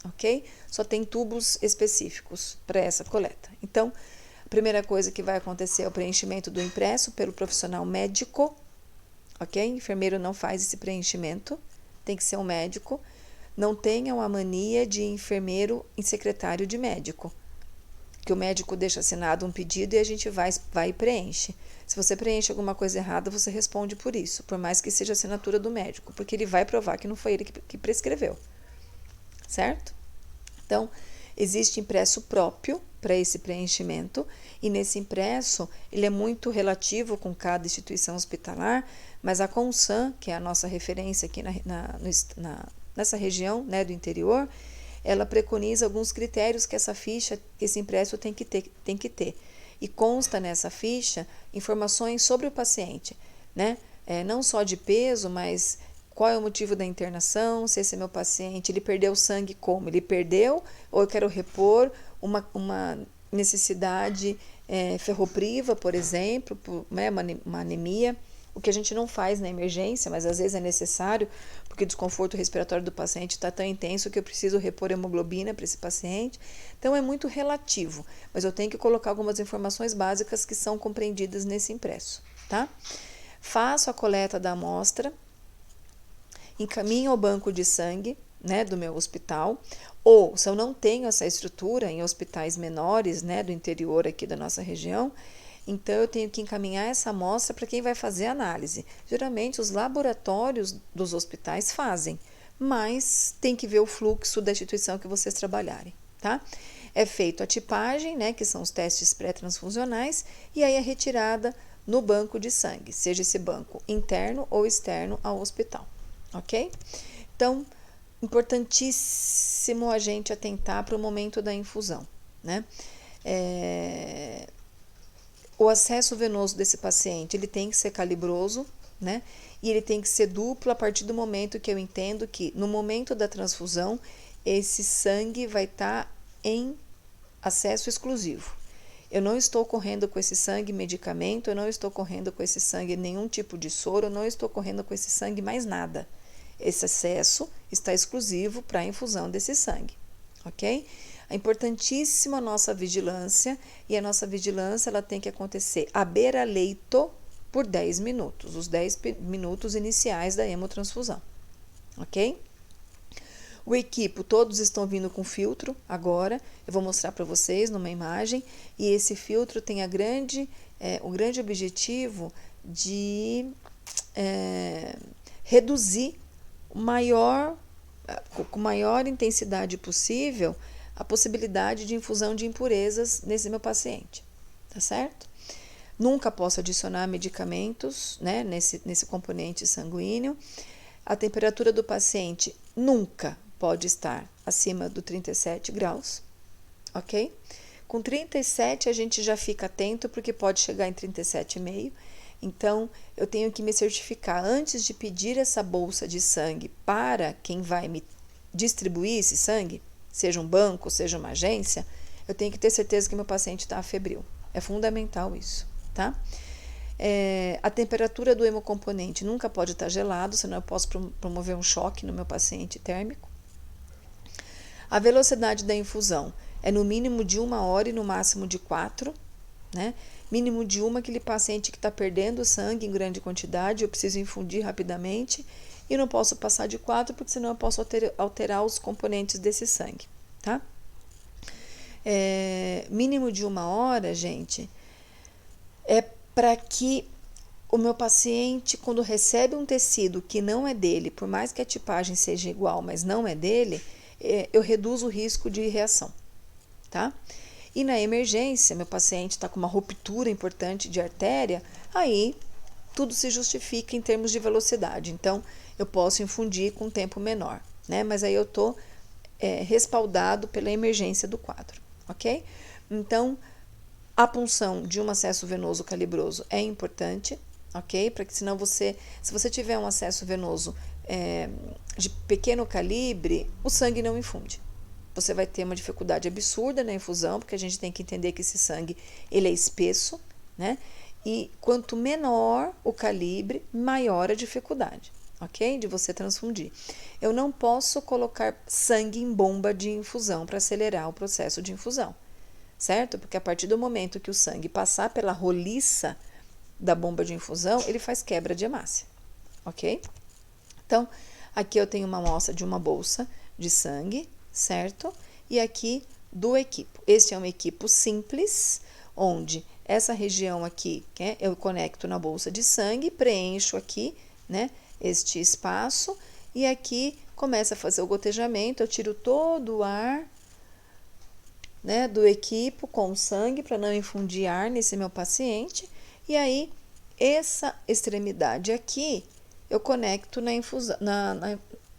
ok? Só tem tubos específicos para essa coleta. Então, a primeira coisa que vai acontecer é o preenchimento do impresso pelo profissional médico, ok? O enfermeiro não faz esse preenchimento, Tem que ser um médico. Não tenham a mania de enfermeiro em secretário de médico, que o médico deixa assinado um pedido e a gente vai e preenche. Se você preenche alguma coisa errada, você responde por isso, por mais que seja a assinatura do médico, porque ele vai provar que não foi ele que prescreveu, certo? Então, existe impresso próprio para esse preenchimento, e nesse impresso ele é muito relativo com cada instituição hospitalar, mas a Consan, que é a nossa referência aqui nessa região, né, do interior, ela preconiza alguns critérios que essa ficha, que esse impresso tem que ter. E consta nessa ficha informações sobre o paciente, né? Não só de peso, mas qual é o motivo da internação, se esse meu paciente, ele perdeu sangue como? Ele perdeu ou eu quero repor uma necessidade ferropriva, por exemplo, né, uma anemia, o que a gente não faz na emergência, mas às vezes é necessário, porque o desconforto respiratório do paciente está tão intenso que eu preciso repor hemoglobina para esse paciente. Então é muito relativo, mas eu tenho que colocar algumas informações básicas que são compreendidas nesse impresso, tá? Faço a coleta da amostra, encaminho ao banco de sangue, né, do meu hospital, ou se eu não tenho essa estrutura em hospitais menores, né, do interior aqui da nossa região, então eu tenho que encaminhar essa amostra para quem vai fazer a análise. Geralmente os laboratórios dos hospitais fazem, mas tem que ver o fluxo da instituição que vocês trabalharem, tá? É feito a tipagem, né, que são os testes pré-transfusionais, e aí a retirada no banco de sangue, seja esse banco interno ou externo ao hospital, ok? Então, importantíssimo a gente atentar para o momento da infusão, né? O acesso venoso desse paciente, ele tem que ser calibroso, né? E ele tem que ser duplo a partir do momento que eu entendo que no momento da transfusão, esse sangue vai estar em acesso exclusivo. Eu não estou correndo com esse sangue medicamento, eu não estou correndo com esse sangue nenhum tipo de soro, eu não estou correndo com esse sangue mais nada. Esse acesso está exclusivo para a infusão desse sangue, ok? É importantíssima a nossa vigilância, e a nossa vigilância ela tem que acontecer à beira-leito por 10 minutos, os 10 minutos iniciais da hemotransfusão, ok? O equipo, todos estão vindo com filtro agora, eu vou mostrar para vocês numa imagem, e esse filtro tem o grande objetivo de reduzir com maior intensidade possível a possibilidade de infusão de impurezas nesse meu paciente, tá certo? Nunca posso adicionar medicamentos, né, nesse componente sanguíneo. A temperatura do paciente nunca pode estar acima do 37 graus, ok? Com 37 a gente já fica atento, porque pode chegar em 37,5. Então, eu tenho que me certificar antes de pedir essa bolsa de sangue para quem vai me distribuir esse sangue, seja um banco, seja uma agência, eu tenho que ter certeza que meu paciente está febril. É fundamental isso, tá? A temperatura do hemocomponente nunca pode estar gelado, senão eu posso promover um choque no meu paciente térmico. A velocidade da infusão é no mínimo de 1 hora e no máximo de 4, né? Mínimo de 1, aquele paciente que está perdendo sangue em grande quantidade, eu preciso infundir rapidamente, e não posso passar de 4, porque senão eu posso alterar os componentes desse sangue, tá? Mínimo de 1 hora, gente, é para que o meu paciente, quando recebe um tecido que não é dele, por mais que a tipagem seja igual, mas não é dele, eu reduzo o risco de reação, tá? E na emergência, meu paciente está com uma ruptura importante de artéria, aí tudo se justifica em termos de velocidade. Então, eu posso infundir com tempo menor, né? Mas aí eu estou respaldado pela emergência do quadro, ok? Então, a punção de um acesso venoso calibroso é importante, ok? Para que senão se você tiver um acesso venoso de pequeno calibre, o sangue não infunde. Você vai ter uma dificuldade absurda na infusão, porque a gente tem que entender que esse sangue ele é espesso, né? E quanto menor o calibre, maior a dificuldade, ok? De você transfundir. Eu não posso colocar sangue em bomba de infusão para acelerar o processo de infusão, certo? Porque a partir do momento que o sangue passar pela roliça da bomba de infusão, ele faz quebra de hemácia, ok? Então, Aqui eu tenho uma amostra de uma bolsa de sangue, certo? E aqui do equipo. Este é um equipo simples, onde essa região aqui, né, eu conecto na bolsa de sangue, preencho aqui, né, este espaço, e aqui começa a fazer o gotejamento, eu tiro todo o ar, né, do equipo com sangue para não infundir ar nesse meu paciente, e aí essa extremidade aqui eu conecto na infusão,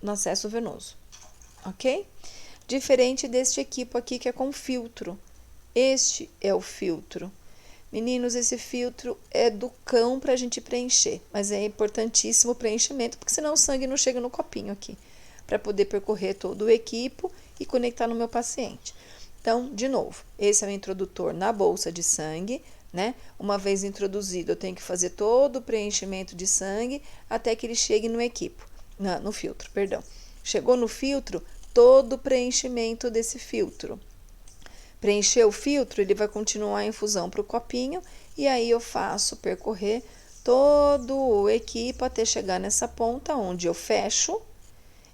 no acesso venoso, ok? Diferente deste equipo aqui que é com filtro. Este é o filtro. Meninos, esse filtro é do cão para a gente preencher, mas é importantíssimo o preenchimento, porque senão o sangue não chega no copinho aqui, para poder percorrer todo o equipo e conectar no meu paciente. Então, de novo, esse é o introdutor na bolsa de sangue, né? Uma vez introduzido, eu tenho que fazer todo o preenchimento de sangue até que ele chegue no equipo, no filtro, perdão. Chegou no filtro, todo o preenchimento desse filtro. Preencher o filtro, ele vai continuar a infusão para o copinho e aí eu faço percorrer todo o equipo até chegar nessa ponta onde eu fecho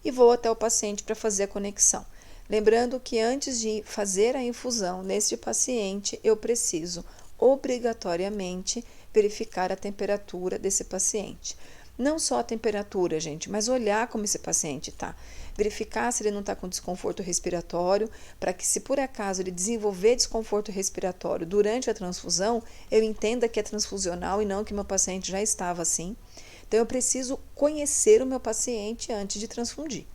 e vou até o paciente para fazer a conexão. Lembrando que antes de fazer a infusão neste paciente, eu preciso obrigatoriamente verificar a temperatura desse paciente. Não só a temperatura, gente, mas olhar como esse paciente está. Verificar se ele não está com desconforto respiratório, para que se por acaso ele desenvolver desconforto respiratório durante a transfusão, eu entenda que é transfusional e não que meu paciente já estava assim. Então, eu preciso conhecer o meu paciente antes de transfundir,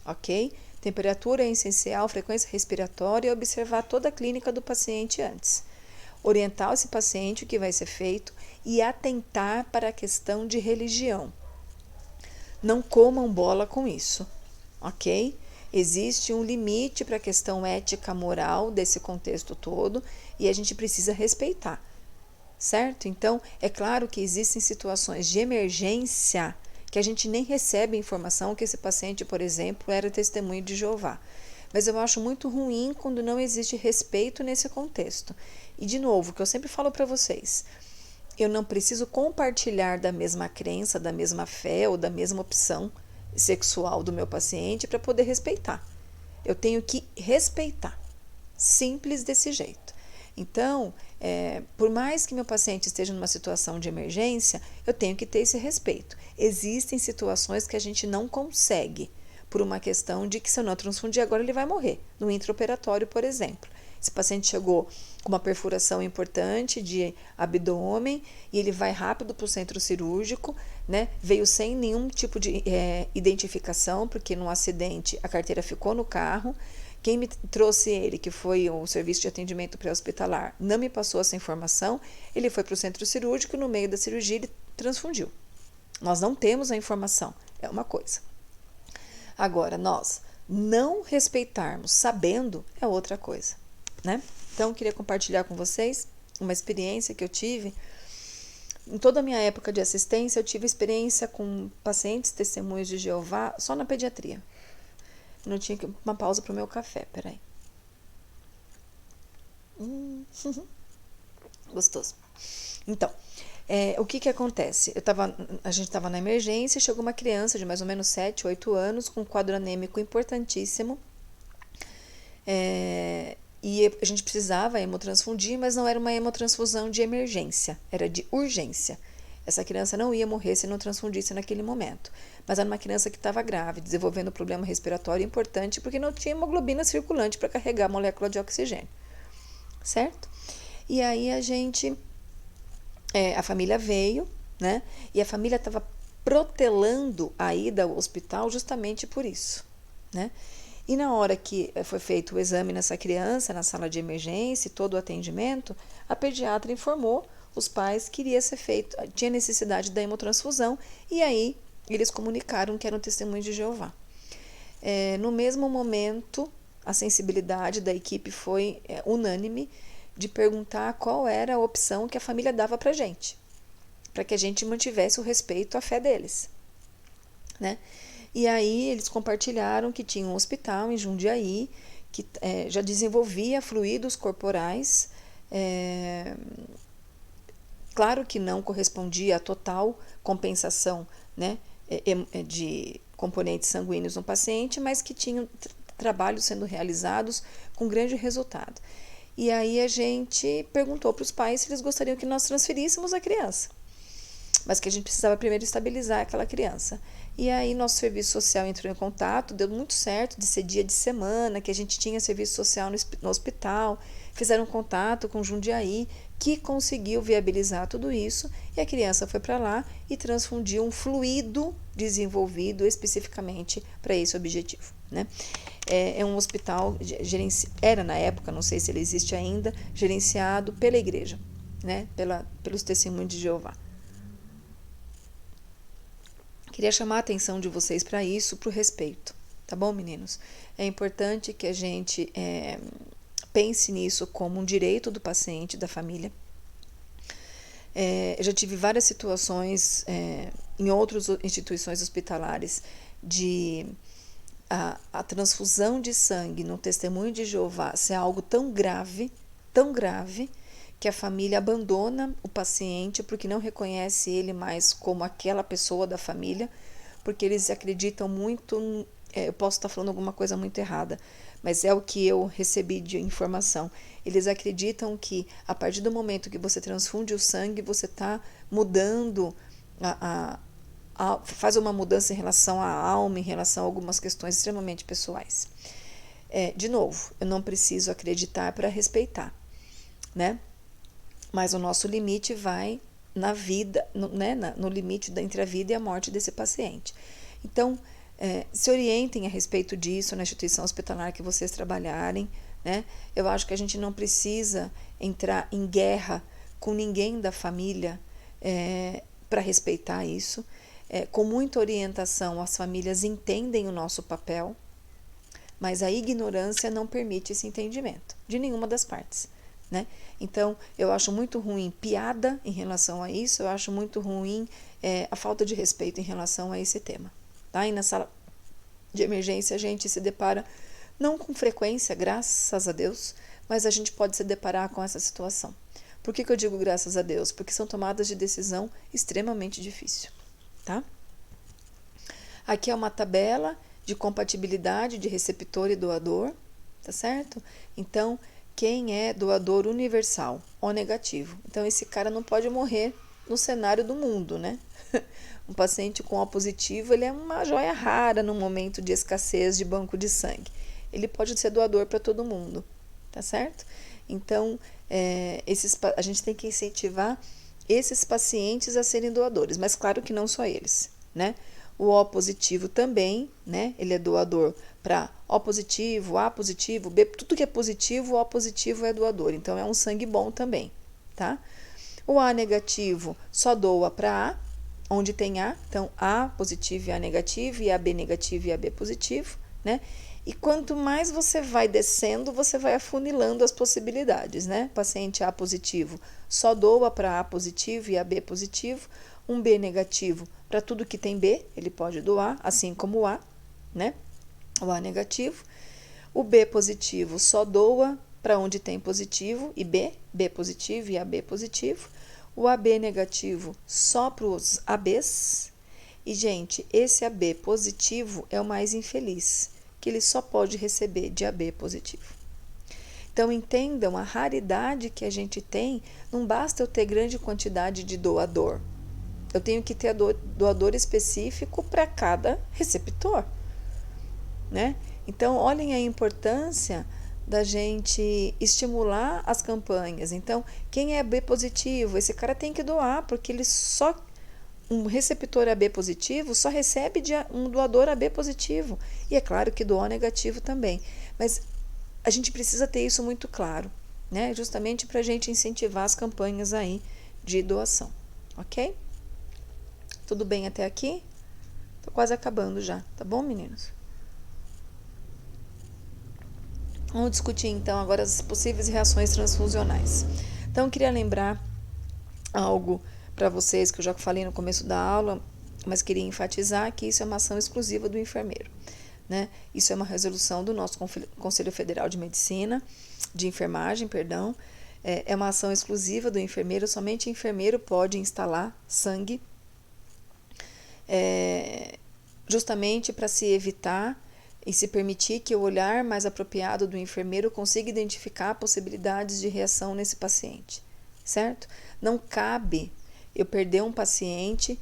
ok? Temperatura é essencial, frequência respiratória e observar toda a clínica do paciente antes. Orientar esse paciente o que vai ser feito e atentar para a questão de religião. Não comam bola com isso, ok? Existe um limite para a questão ética, moral desse contexto todo e a gente precisa respeitar, certo? Então, é claro que existem situações de emergência que a gente nem recebe informação que esse paciente, por exemplo, era testemunho de Jeová. Mas eu acho muito ruim quando não existe respeito nesse contexto. E, de novo, o que eu sempre falo para vocês, eu não preciso compartilhar da mesma crença, da mesma fé ou da mesma opção sexual do meu paciente para poder respeitar. Eu tenho que respeitar. Simples desse jeito. Então, por mais que meu paciente esteja numa situação de emergência, eu tenho que ter esse respeito. Existem situações que a gente não consegue, por uma questão de que se eu não transfundir agora ele vai morrer, no intraoperatório, por exemplo. Esse paciente chegou com uma perfuração importante de abdômen e ele vai rápido para o centro cirúrgico, né? Veio sem nenhum tipo de identificação, porque no acidente a carteira ficou no carro. Quem me trouxe ele, que foi o serviço de atendimento pré-hospitalar, não me passou essa informação. Ele foi para o centro cirúrgico e no meio da cirurgia ele transfundiu. Nós não temos a informação, é uma coisa. Agora, nós não respeitarmos sabendo é outra coisa, né? Então, eu queria compartilhar com vocês uma experiência que eu tive. Em toda a minha época de assistência, eu tive experiência com pacientes testemunhos de Jeová só na pediatria. Não tinha uma pausa para o meu café, peraí. Gostoso. Então, o que acontece? A gente estava na emergência e chegou uma criança de mais ou menos 7, 8 anos com um quadro anêmico importantíssimo. E a gente precisava hemotransfundir, mas não era uma hemotransfusão de emergência, era de urgência. Essa criança não ia morrer se não transfundisse naquele momento. Mas era uma criança que estava grave, desenvolvendo um problema respiratório importante, porque não tinha hemoglobina circulante para carregar a molécula de oxigênio. Certo? E aí a família veio, né? E a família estava protelando a ida ao hospital justamente por isso, né? E na hora que foi feito o exame nessa criança, na sala de emergência, todo o atendimento, a pediatra informou os pais que iria ser feito, tinha necessidade da hemotransfusão, e aí eles comunicaram que eram testemunhos de Jeová. No mesmo momento, a sensibilidade da equipe foi unânime de perguntar qual era a opção que a família dava para gente, para que a gente mantivesse o respeito à fé deles, né? E aí eles compartilharam que tinha um hospital em Jundiaí que já desenvolvia fluidos corporais. Claro que não correspondia à total compensação, né, componentes sanguíneos no paciente, mas que tinham trabalhos sendo realizados com grande resultado. E aí a gente perguntou para os pais se eles gostariam que nós transferíssemos a criança, mas que a gente precisava primeiro estabilizar aquela criança. E aí nosso serviço social entrou em contato, deu muito certo de ser dia de semana, que a gente tinha serviço social no hospital, fizeram contato com Jundiaí, que conseguiu viabilizar tudo isso, e a criança foi para lá e transfundiu um fluido desenvolvido especificamente para esse objetivo, né? É um hospital, era na época, não sei se ele existe ainda, gerenciado pela igreja, né? Pelos testemunhos de Jeová. Queria chamar a atenção de vocês para isso, para o respeito, tá bom, meninos? É importante que a gente pense nisso como um direito do paciente, da família. Eu já tive várias situações em outras instituições hospitalares de a transfusão de sangue no testemunho de Jeová ser algo tão grave, que a família abandona o paciente porque não reconhece ele mais como aquela pessoa da família, porque eles acreditam muito, eu posso estar falando alguma coisa muito errada, mas é o que eu recebi de informação. Eles acreditam que a partir do momento que você transfunde o sangue, você está mudando, faz uma mudança em relação à alma, em relação a algumas questões extremamente pessoais. De novo, eu não preciso acreditar para respeitar, né? Mas o nosso limite vai na vida, no limite entre a vida e a morte desse paciente. Então, se orientem a respeito disso na instituição hospitalar que vocês trabalharem, né? Eu acho que a gente não precisa entrar em guerra com ninguém da família para respeitar isso. Com muita orientação, as famílias entendem o nosso papel, mas a ignorância não permite esse entendimento de nenhuma das partes, né? Então, eu acho muito ruim piada em relação a isso, eu acho muito ruim a falta de respeito em relação a esse tema. Tá? E na sala de emergência a gente se depara, não com frequência, graças a Deus, mas a gente pode se deparar com essa situação. Por que eu digo graças a Deus? Porque são tomadas de decisão extremamente difíceis. Tá? Aqui é uma tabela de compatibilidade de receptor e doador, tá certo? Então, quem é doador universal, O negativo. Então, esse cara não pode morrer no cenário do mundo, né? Um paciente com O positivo, ele é uma joia rara no momento de escassez de banco de sangue. Ele pode ser doador para todo mundo, tá certo? Então, a gente tem que incentivar esses pacientes a serem doadores, mas claro que não só eles, né? O O positivo também, né? Ele é doador para O positivo, A positivo, B, tudo que é positivo, O positivo é doador. Então, é um sangue bom também, tá? O A negativo só doa para A, onde tem A. Então, A positivo e A negativo, e AB negativo e AB positivo, né? E quanto mais você vai descendo, você vai afunilando as possibilidades, né? Paciente A positivo só doa para A positivo e AB positivo. Um B negativo para tudo que tem B, ele pode doar, assim como o A, né? O A negativo. O B positivo só doa para onde tem positivo e B positivo e AB positivo. O AB negativo só para os ABs. E, gente, esse AB positivo é o mais infeliz, que ele só pode receber de AB positivo. Então, entendam a raridade que a gente tem. Não basta eu ter grande quantidade de doador. Eu tenho que ter doador específico para cada receptor, né? Então, olhem a importância da gente estimular as campanhas. Então, quem é AB positivo, esse cara tem que doar, porque ele só, um receptor AB positivo só recebe de um doador AB positivo. E é claro que do O negativo também. Mas a gente precisa ter isso muito claro, né? Justamente para a gente incentivar as campanhas aí de doação, ok? Tudo bem até aqui? Tô quase acabando já, tá bom, meninos? Vamos discutir então agora as possíveis reações transfusionais. Então, eu queria lembrar algo para vocês que eu já falei no começo da aula, mas queria enfatizar que isso é uma ação exclusiva do enfermeiro, né? Isso é uma resolução do nosso Conselho Federal de Medicina, de Enfermagem, perdão. É uma ação exclusiva do enfermeiro, somente o enfermeiro pode instalar sangue justamente para se evitar e se permitir que o olhar mais apropriado do enfermeiro consiga identificar possibilidades de reação nesse paciente, certo? Não cabe eu perder um paciente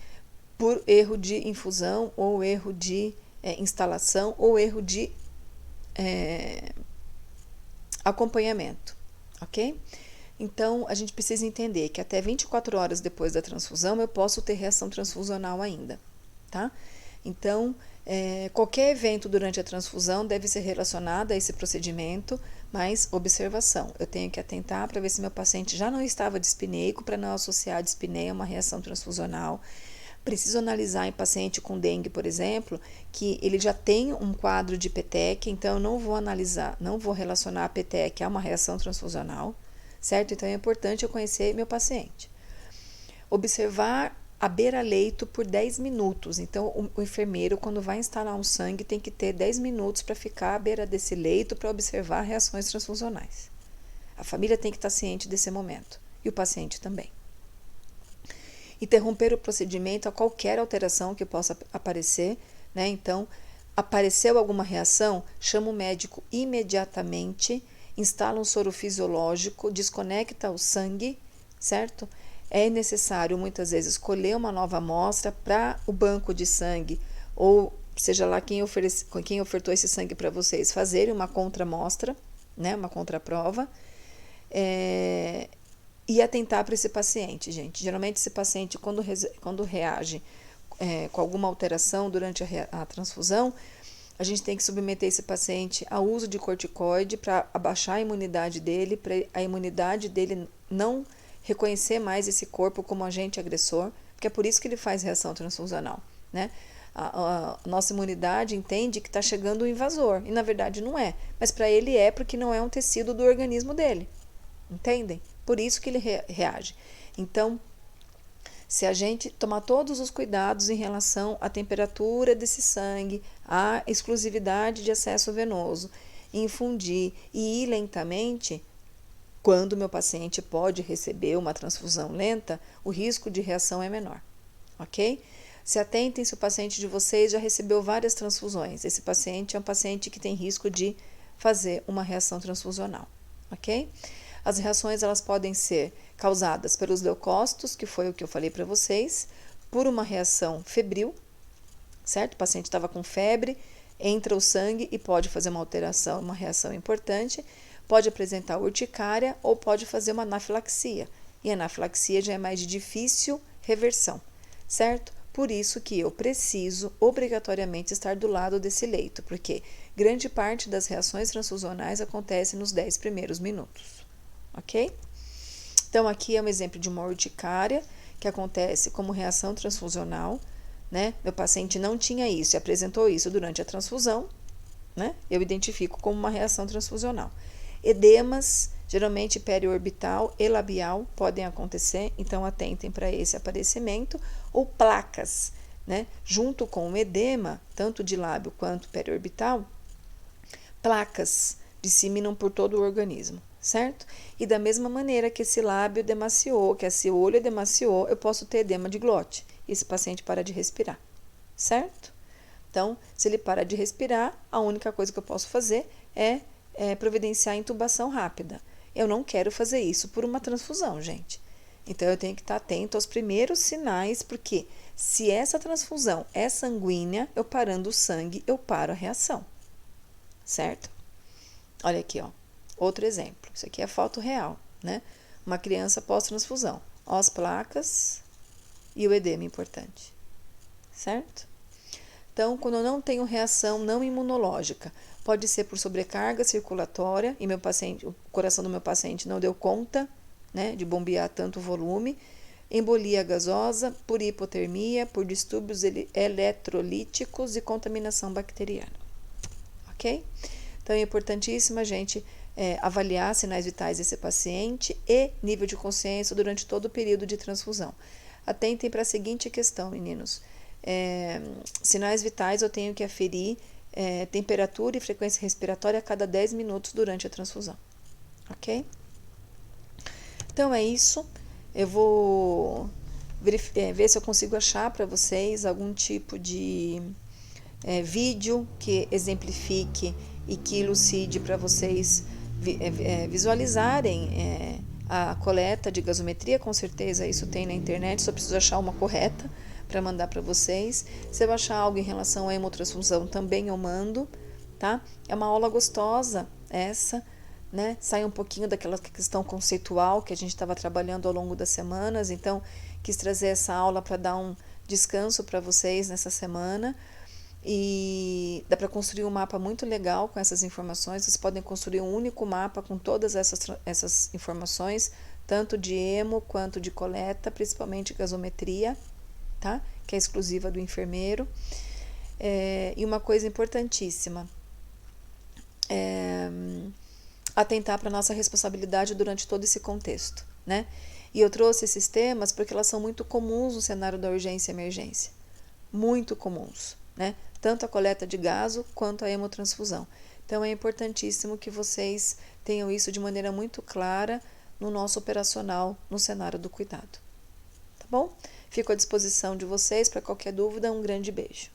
por erro de infusão ou erro de instalação ou erro de acompanhamento, ok? Então, a gente precisa entender que até 24 horas depois da transfusão eu posso ter reação transfusional ainda, tá? Então, qualquer evento durante a transfusão deve ser relacionado a esse procedimento, mas observação, eu tenho que atentar para ver se meu paciente já não estava dispneico, para não associar a dispneia a uma reação transfusional. Preciso analisar em paciente com dengue, por exemplo, que ele já tem um quadro de petequia, então eu não vou analisar, não vou relacionar a petequia a uma reação transfusional, certo? Então é importante eu conhecer meu paciente. Observar a beira-leito por 10 minutos. Então, o enfermeiro, quando vai instalar um sangue, tem que ter 10 minutos para ficar à beira desse leito para observar reações transfusionais. A família tem que estar ciente desse momento e o paciente também. Interromper o procedimento a qualquer alteração que possa aparecer, né? Então, apareceu alguma reação, chama o médico imediatamente, instala um soro fisiológico, desconecta o sangue, certo? É necessário, muitas vezes, colher uma nova amostra para o banco de sangue, ou seja lá quem ofertou esse sangue para vocês, fazerem uma contramostra, né? Uma contraprova, e atentar para esse paciente, gente. Geralmente, esse paciente, quando reage com alguma alteração durante a transfusão, a gente tem que submeter esse paciente ao uso de corticoide para abaixar a imunidade dele, para a imunidade dele não reconhecer mais esse corpo como agente agressor, porque é por isso que ele faz reação transfusional, né? A nossa imunidade entende que está chegando um invasor, e na verdade não é, mas para ele é porque não é um tecido do organismo dele, entendem? Por isso que ele reage. Então, se a gente tomar todos os cuidados em relação à temperatura desse sangue, à exclusividade de acesso venoso, infundir e ir lentamente, quando o meu paciente pode receber uma transfusão lenta, o risco de reação é menor, ok? Se atentem se o paciente de vocês já recebeu várias transfusões. Esse paciente é um paciente que tem risco de fazer uma reação transfusional, ok? As reações elas podem ser causadas pelos leucócitos, que foi o que eu falei para vocês, por uma reação febril, certo? O paciente estava com febre, entra o sangue e pode fazer uma alteração, uma reação importante, pode apresentar urticária ou pode fazer uma anafilaxia. E a anafilaxia já é mais de difícil reversão, certo? Por isso que eu preciso obrigatoriamente estar do lado desse leito, porque grande parte das reações transfusionais acontece nos 10 primeiros minutos, ok? Então, aqui é um exemplo de uma urticária que acontece como reação transfusional, né? Meu paciente não tinha isso e apresentou isso durante a transfusão, né? Eu identifico como uma reação transfusional. Edemas, geralmente periorbital e labial, podem acontecer, então atentem para esse aparecimento, ou placas, né? Junto com o edema, tanto de lábio quanto periorbital, placas disseminam por todo o organismo, certo? E da mesma maneira que esse lábio demaciou, que esse olho demaciou, eu posso ter edema de glote. Esse paciente para de respirar, certo? Então, se ele para de respirar, a única coisa que eu posso fazer é providenciar intubação rápida. Eu não quero fazer isso por uma transfusão, gente. Então, eu tenho que estar atento aos primeiros sinais, porque se essa transfusão é sanguínea, eu parando o sangue, eu paro a reação, certo? Olha aqui, ó, outro exemplo. Isso aqui é foto real, né? Uma criança pós-transfusão. Ó as placas e o edema importante, certo? Então, quando eu não tenho reação não imunológica, pode ser por sobrecarga circulatória e o coração do meu paciente não deu conta, né, de bombear tanto volume, embolia gasosa, por hipotermia, por distúrbios eletrolíticos e contaminação bacteriana, ok? Então, é importantíssimo a gente avaliar sinais vitais desse paciente e nível de consciência durante todo o período de transfusão. Atentem para a seguinte questão, meninos. Sinais vitais eu tenho que aferir temperatura e frequência respiratória a cada 10 minutos durante a transfusão, ok? Então é isso, eu vou ver se eu consigo achar para vocês algum tipo de vídeo que exemplifique e que elucide para vocês visualizarem a coleta de gasometria. Com certeza isso tem na internet, só preciso achar uma correta para mandar para vocês. Se eu achar algo em relação à hemotransfusão, também eu mando, tá? É uma aula gostosa essa, né? Sai um pouquinho daquela questão conceitual que a gente estava trabalhando ao longo das semanas, então quis trazer essa aula para dar um descanso para vocês nessa semana. E dá para construir um mapa muito legal com essas informações. Vocês podem construir um único mapa com todas essas informações, tanto de hemo quanto de coleta, principalmente gasometria, tá? Que é exclusiva do enfermeiro. E uma coisa importantíssima, atentar para a nossa responsabilidade durante todo esse contexto, né? E eu trouxe esses temas porque elas são muito comuns no cenário da urgência e emergência. Muito comuns, né? Tanto a coleta de gaso quanto a hemotransfusão. Então é importantíssimo que vocês tenham isso de maneira muito clara no nosso operacional, no cenário do cuidado. Tá bom? Fico à disposição de vocês para qualquer dúvida. Um grande beijo.